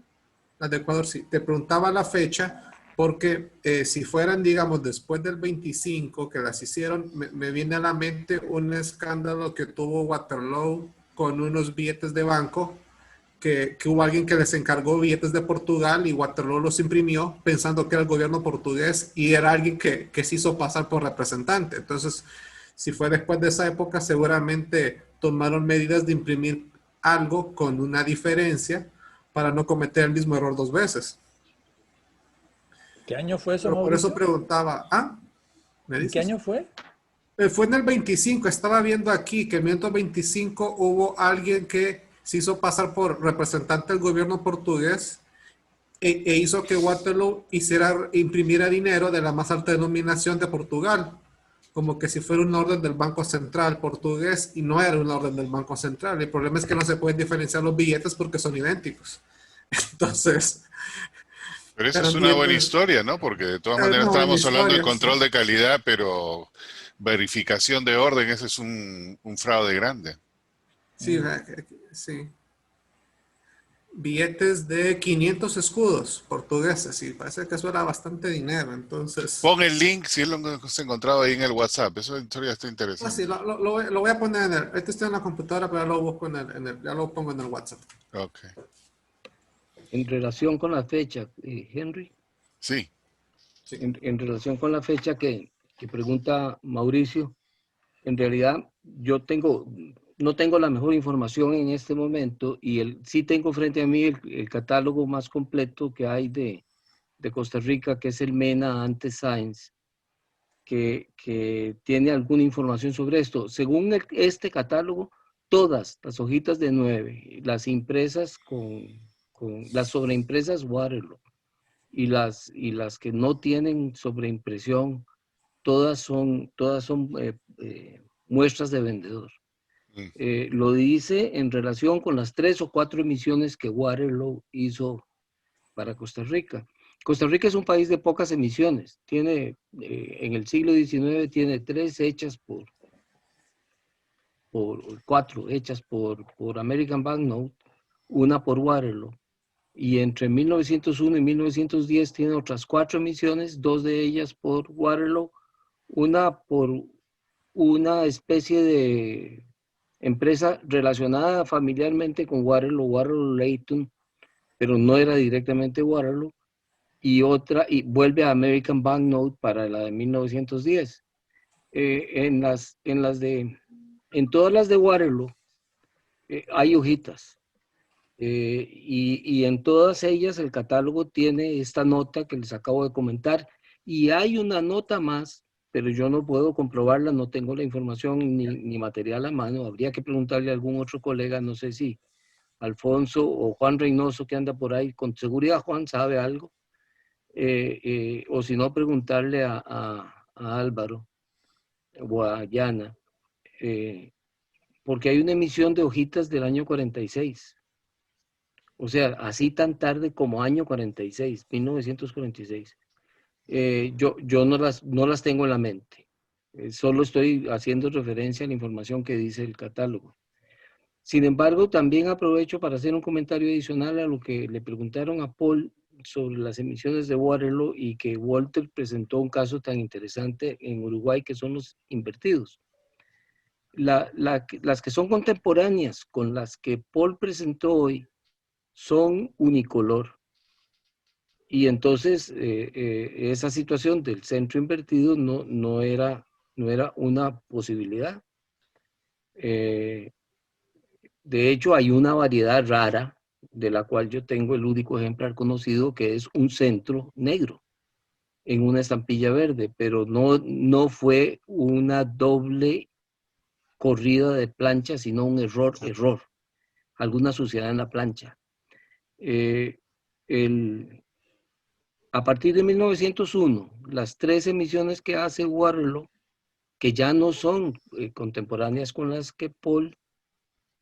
Las de Ecuador, sí. Te preguntaba la fecha porque si fueran, digamos, después del 25 que las hicieron, me viene a la mente un escándalo que tuvo Waterloo con unos billetes de banco, que hubo alguien que les encargó billetes de Portugal y Waterloo los imprimió pensando que era el gobierno portugués y era alguien que se hizo pasar por representante. Entonces, si fue después de esa época, seguramente tomaron medidas de imprimir algo con una diferencia para no cometer el mismo error 2 veces. ¿Qué año fue eso, Pero por Mauricio? eso preguntaba, ¿En qué año fue? Fue en el 25, estaba viendo aquí que en el 25 hubo alguien que se hizo pasar por representante del gobierno portugués e hizo que Waterloo imprimiera dinero de la más alta denominación de Portugal, como que si fuera una orden del Banco Central portugués, y no era una orden del Banco Central. El problema es que no se pueden diferenciar los billetes porque son idénticos. Entonces... Pero eso es una buena historia, ¿no? Porque de todas maneras estábamos hablando de control de calidad, pero verificación de orden, ese es un fraude grande. Sí, sí. Billetes de 500 escudos portugueses, y parece que eso era bastante dinero, entonces... Pon el link si es lo que has encontrado ahí en el WhatsApp, eso historia está interesante. Sí, lo voy a poner en el... Este está en la computadora, pero lo busco ya lo pongo en el WhatsApp. Ok. En relación con la fecha, Henry. Sí. En relación con la fecha que pregunta Mauricio, en realidad yo no tengo la mejor información en este momento y sí tengo frente a mí el catálogo más completo que hay de Costa Rica, que es el MENA ante Science, que tiene alguna información sobre esto. Según este catálogo, todas las hojitas de 9, las impresas con las sobreimpresas Waterloo y las que no tienen sobreimpresión, todas son muestras de vendedor. Lo dice en relación con las 3 o 4 emisiones que Waterloo hizo para Costa Rica. Costa Rica es un país de pocas emisiones. Tiene, en el siglo XIX, tiene 3 hechas por 4 hechas por American Banknote, una por Waterloo. Y entre 1901 y 1910 tiene otras 4 emisiones, 2 de ellas por Waterloo, una por una especie de empresa relacionada familiarmente con Waterloo, Waterloo Leighton, pero no era directamente Waterloo, y otra, y vuelve a American Banknote para la de 1910. En todas las de Waterloo hay hojitas. Y en todas ellas el catálogo tiene esta nota que les acabo de comentar, y hay una nota más, pero yo no puedo comprobarla, no tengo la información ni material a mano. Habría que preguntarle a algún otro colega, no sé si Alfonso o Juan Reynoso, que anda por ahí. Con seguridad Juan sabe algo, o si no, preguntarle a Álvaro o a Yana, porque hay una emisión de hojitas del año 46. O sea, así tan tarde como año 46, 1946. Yo no las tengo en la mente. Solo estoy haciendo referencia a la información que dice el catálogo. Sin embargo, también aprovecho para hacer un comentario adicional a lo que le preguntaron a Paul sobre las emisiones de Waterloo, y que Walter presentó un caso tan interesante en Uruguay, que son los invertidos. Las que son contemporáneas con las que Paul presentó hoy son unicolor. Y entonces esa situación del centro invertido no era una posibilidad. De hecho, hay una variedad rara, de la cual yo tengo el único ejemplar conocido, que es un centro negro en una estampilla verde, pero no fue una doble corrida de plancha, sino un error. Alguna suciedad en la plancha. A partir de 1901, las 3 emisiones que hace Waterloo, que ya no son contemporáneas con las que Paul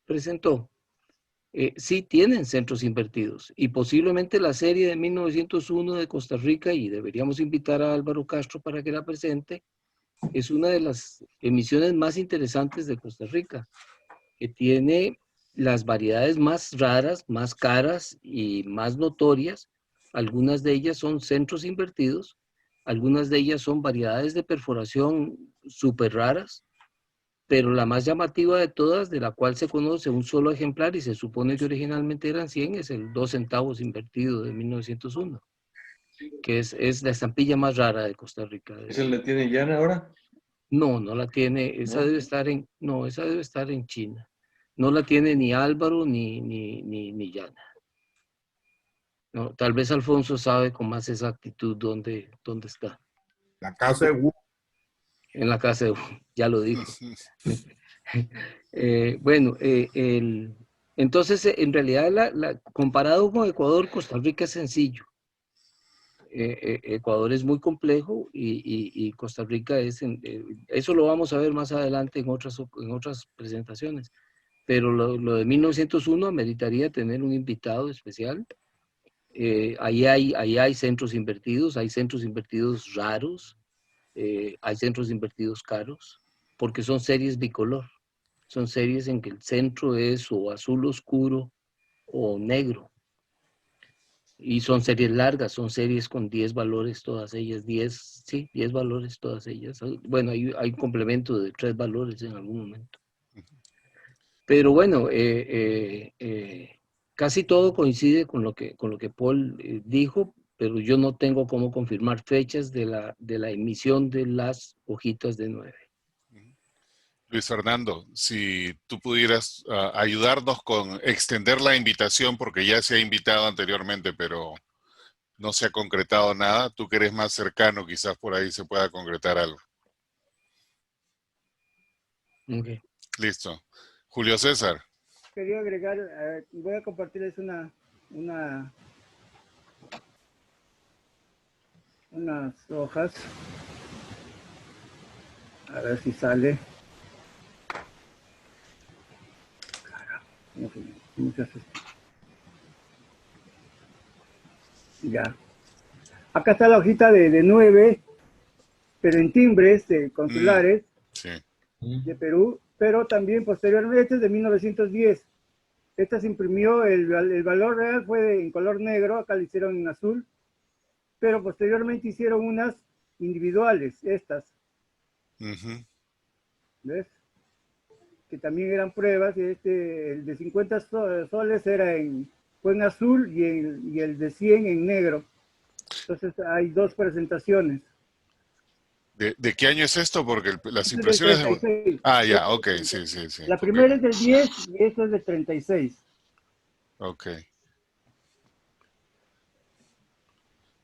presentó, sí tienen centros invertidos, y posiblemente la serie de 1901 de Costa Rica, y deberíamos invitar a Álvaro Castro para que la presente, es una de las emisiones más interesantes de Costa Rica, que tiene las variedades más raras, más caras y más notorias. Algunas de ellas son centros invertidos, algunas de ellas son variedades de perforación súper raras, pero la más llamativa de todas, de la cual se conoce un solo ejemplar y se supone que originalmente eran 100, es el 2 centavos invertido de 1901, que es la estampilla más rara de Costa Rica. ¿Esa la tiene Yana ahora? No, no la tiene, esa ¿No? debe estar esa debe estar en China. No la tiene ni Álvaro ni Yana. No, tal vez Alfonso sabe con más exactitud dónde está. La casa de Wu. En la casa de Wu, ya lo dijo. Bueno, entonces en realidad comparado con Ecuador, Costa Rica es sencillo. Ecuador es muy complejo y Costa Rica es, eso lo vamos a ver más adelante en otras presentaciones, pero lo de 1901 ameritaría tener un invitado especial. Ahí hay centros invertidos, hay centros invertidos raros, hay centros invertidos caros, porque son series bicolor, son series en que el centro es o azul oscuro o negro. Y son series largas, son series con 10 valores todas ellas, 10 valores todas ellas. Bueno, hay un complemento de 3 valores en algún momento. Pero bueno, casi todo coincide con lo que Paul dijo, pero yo no tengo cómo confirmar fechas de la emisión de las hojitas de 9. Luis Fernando, si tú pudieras ayudarnos con extender la invitación, porque ya se ha invitado anteriormente, pero no se ha concretado nada. Tú que eres más cercano, quizás por ahí se pueda concretar algo. Okay. Listo. Julio César. Quería agregar, voy a compartirles unas hojas. A ver si sale. ¿Cómo se hace esto? Ya. Acá está la hojita de 9, pero en timbres consulares Sí. de Perú, pero también posteriormente, este es de 1910. Esta se imprimió, el valor real fue en color negro, acá lo hicieron en azul, pero posteriormente hicieron unas individuales, estas. ¿Ves? Que también eran pruebas, y el de 50 soles fue en azul y el de 100 en negro. Entonces hay dos presentaciones. ¿De qué año es esto? Porque las Este es del impresiones... 36. Ah, ya, ok, sí. La primera es del 10 y esta es del 36. Ok.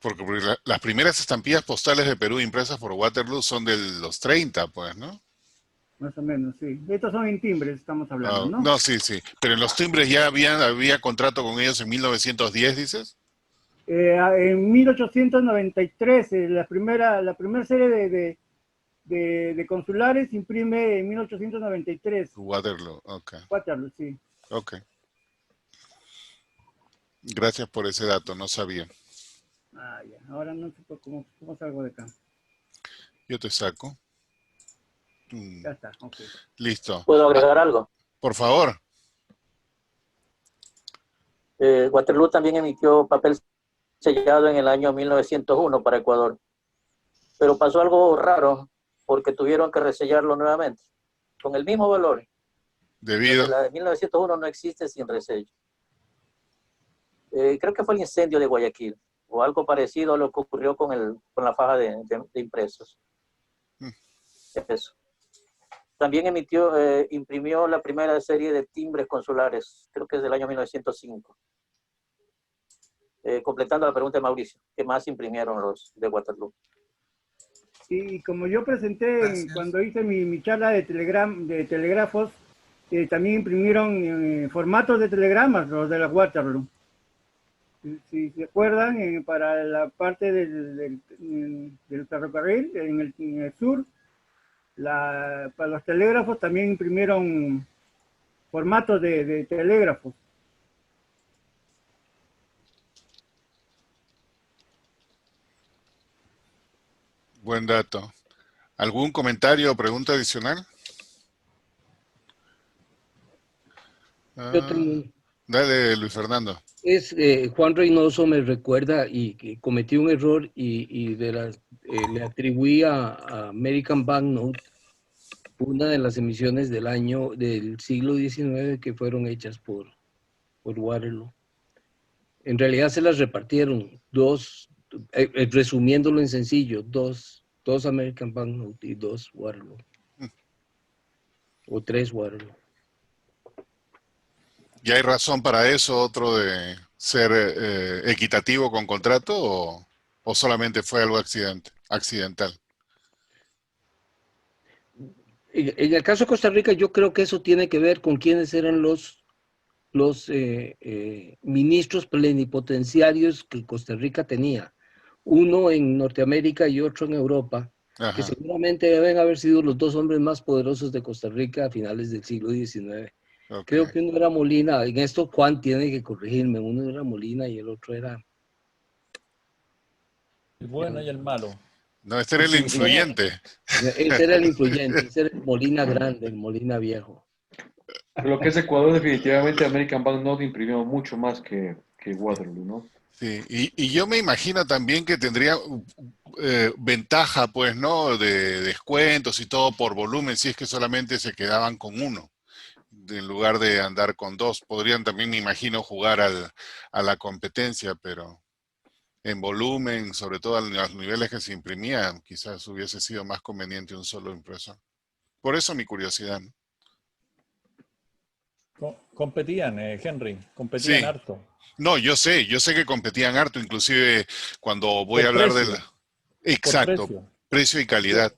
Porque las primeras estampillas postales de Perú impresas por Waterloo son de los 30, pues, ¿no? Más o menos, sí. Estos son en timbres, estamos hablando, ¿no? No, sí. Pero en los timbres ya había contrato con ellos en 1910, ¿dices? En 1893, la primera serie de consulares imprime en 1893. Waterloo, ok. Waterloo, sí. Ok. Gracias por ese dato, no sabía. Ah, ya. Ahora no sé cómo salgo de acá. Yo te saco. Ya está, ok. Listo. ¿Puedo agregar algo? Por favor. Waterloo también emitió papel sellado en el año 1901 para Ecuador. Pero pasó algo raro porque tuvieron que resellarlo nuevamente, con el mismo valor. Debido. La de 1901 no existe sin resello. Creo que fue el incendio de Guayaquil, o algo parecido a lo que ocurrió con la faja de impresos. Eso. También imprimió la primera serie de timbres consulares, creo que es del año 1905. Completando la pregunta de Mauricio, ¿qué más imprimieron los de Waterloo? Y como yo presenté cuando hice mi charla de telégrafos, también imprimieron formatos de telegramas, los de la Waterloo. Si se acuerdan, para la parte del ferrocarril en el sur, para los telégrafos también imprimieron formatos de telégrafos. Buen dato. ¿Algún comentario o pregunta adicional? Yo tengo... Dale, Luis Fernando. Juan Reynoso me recuerda y que cometí un error y le atribuí a American Banknote una de las emisiones del siglo XIX que fueron hechas por Waterloo. En realidad se las repartieron resumiéndolo en sencillo, dos American Banknote y dos Waterloo. O tres Waterloo. ¿Y hay razón para eso, otro de ser equitativo con contrato o solamente fue algo accidental? En el caso de Costa Rica, yo creo que eso tiene que ver con quiénes eran los ministros plenipotenciarios que Costa Rica tenía. Uno en Norteamérica y otro en Europa, que seguramente deben haber sido los dos hombres más poderosos de Costa Rica a finales del siglo XIX. Okay. Creo que uno era Molina, en esto Juan tiene que corregirme, uno era Molina y el otro era... El bueno y el malo. No, este era el influyente. Ese era el influyente, ese era el Molina grande, el Molina viejo. Lo que es Ecuador, definitivamente American Banknote imprimió mucho más que Waterloo, ¿no? Sí, y yo me imagino también que tendría ventaja, pues, ¿no? De descuentos y todo por volumen, si es que solamente se quedaban con uno, en lugar de andar con dos. Podrían también, me imagino, jugar a la competencia, pero en volumen, sobre todo a los niveles que se imprimían, quizás hubiese sido más conveniente un solo impresor. Por eso mi curiosidad, ¿no? Competían, Henry, competían harto. No, yo sé que competían harto, inclusive cuando voy a hablar de la... Exacto, precio y calidad.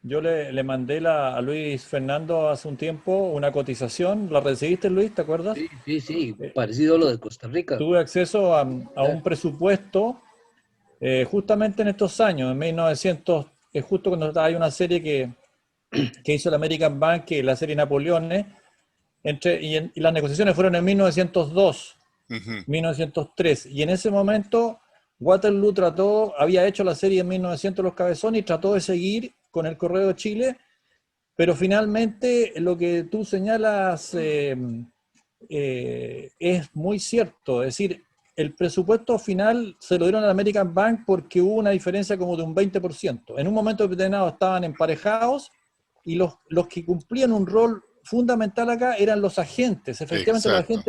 Yo le mandé a Luis Fernando hace un tiempo una cotización. ¿La recibiste, Luis? ¿Te acuerdas? Sí, parecido a lo de Costa Rica. Tuve acceso a un presupuesto justamente en estos años, en 1900, justo cuando hay una serie que hizo el American Bank, que la serie Napoleones, y las negociaciones fueron en 1902, 1903, y en ese momento Waterloo había hecho la serie en 1900 Los Cabezones y trató de seguir con el Correo de Chile, pero finalmente lo que tú señalas, es muy cierto. Es decir, el presupuesto final se lo dieron al American Bank porque hubo una diferencia como de un 20%. En un momento determinado estaban emparejados y los que cumplían un rol fundamental acá eran los agentes. Efectivamente, los agentes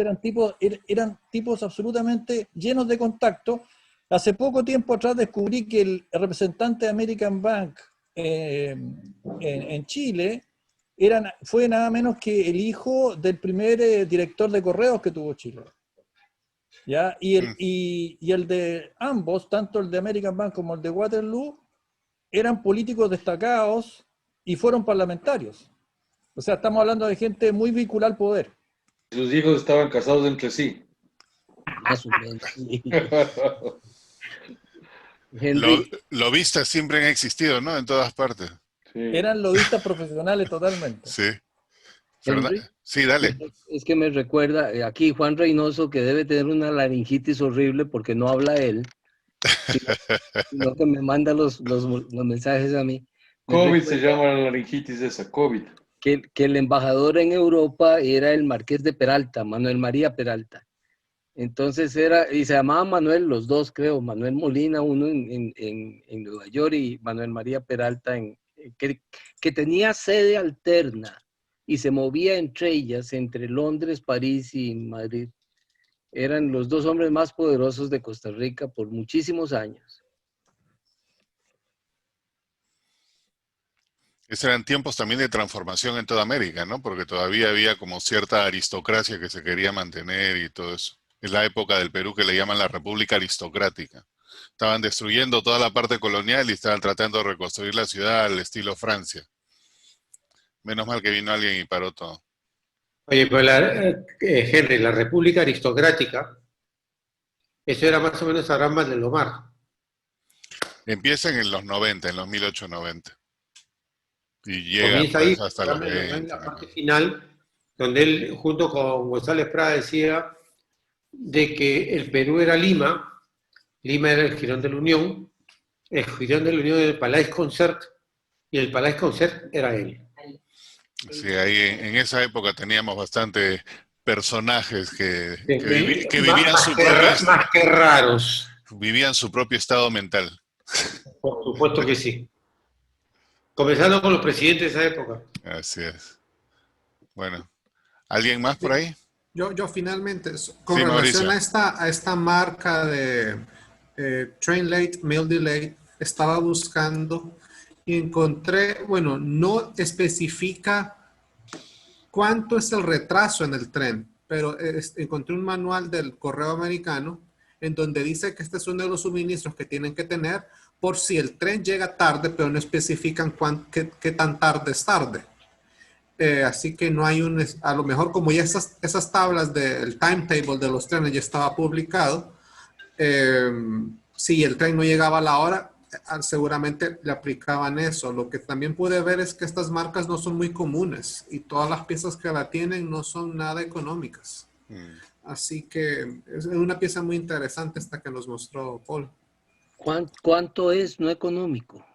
eran tipos absolutamente llenos de contacto. Hace poco tiempo atrás descubrí que el representante de American Bank en Chile fue nada menos que el hijo del primer director de correos que tuvo Chile. ¿Ya? Y el de ambos, tanto el de American Bank como el de Waterloo, eran políticos destacados y fueron parlamentarios. O sea, estamos hablando de gente muy vinculada al poder. Sus hijos estaban casados entre sí. Lobistas siempre han existido, ¿no? En todas partes. Sí. Eran lobistas profesionales totalmente. Sí. Sí, dale. Es que me recuerda, aquí Juan Reynoso, que debe tener una laringitis horrible porque no habla él, sino que me manda los mensajes a mí. COVID se llama la laringitis esa, COVID. Que el embajador en Europa era el Marqués de Peralta, Manuel María Peralta. Entonces y se llamaban Manuel, los dos creo, Manuel Molina, uno en Nueva York y Manuel María Peralta, que tenía sede alterna y se movía entre ellas, entre Londres, París y Madrid. Eran los dos hombres más poderosos de Costa Rica por muchísimos años. Esos eran tiempos también de transformación en toda América, ¿no? Porque todavía había como cierta aristocracia que se quería mantener y todo eso. Es la época del Perú que le llaman la República Aristocrática. Estaban destruyendo toda la parte colonial y estaban tratando de reconstruir la ciudad al estilo Francia. Menos mal que vino alguien y paró todo. Oye, pero Henry, la República Aristocrática, eso era más o menos a Rambas de Lomar. Empiezan en los 90, en los 1890. Y llega Comienza ahí, hasta los en 20. la parte final, donde él, junto con González Prada, decía de que el Perú era Lima, Lima era el Jirón de la Unión era el Palais Concert, y el Palais Concert era él. Sí, ahí en esa época teníamos bastantes personajes que vivían su propio, más que raros. Vivían su propio estado mental. Por supuesto que sí. Comenzando con los presidentes de esa época. Así es. Bueno, ¿alguien más por ahí? Yo finalmente, con Sí, relación Mauricio. a esta marca de Train Late, Mail Delay, estaba buscando y encontré, bueno, no especifica cuánto es el retraso en el tren, pero encontré un manual del correo americano en donde dice que este es uno de los suministros que tienen que tener por si el tren llega tarde, pero no especifican qué tan tarde es tarde. Así que no hay a lo mejor como ya esas tablas del timetable de los trenes ya estaba publicado, si el tren no llegaba a la hora, seguramente le aplicaban eso. Lo que también pude ver es que estas marcas no son muy comunes y todas las piezas que la tienen no son nada económicas. Así que es una pieza muy interesante esta que nos mostró Paul. ¿Cuánto es no económico?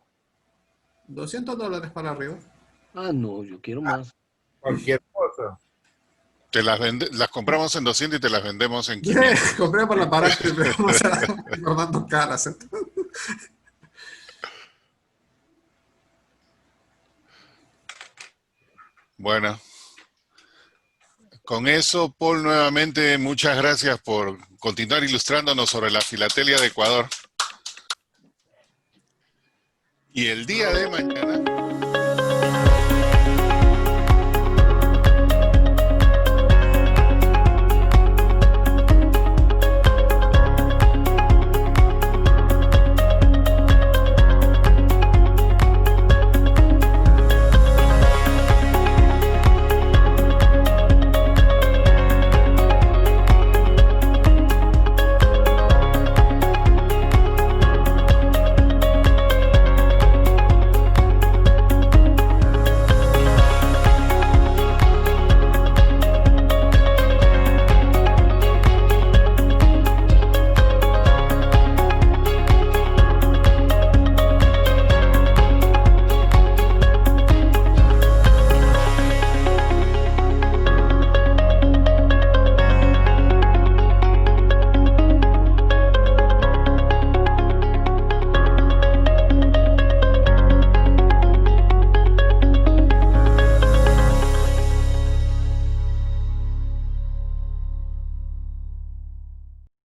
$200 para arriba. Ah, no, yo quiero más. Cualquier cosa. Las compramos en 200 y te las vendemos en 500. Compré por la barata y me vamos guardando caras. Bueno, con eso, Paul, nuevamente muchas gracias por continuar ilustrándonos sobre la filatelia de Ecuador. Y el día de mañana...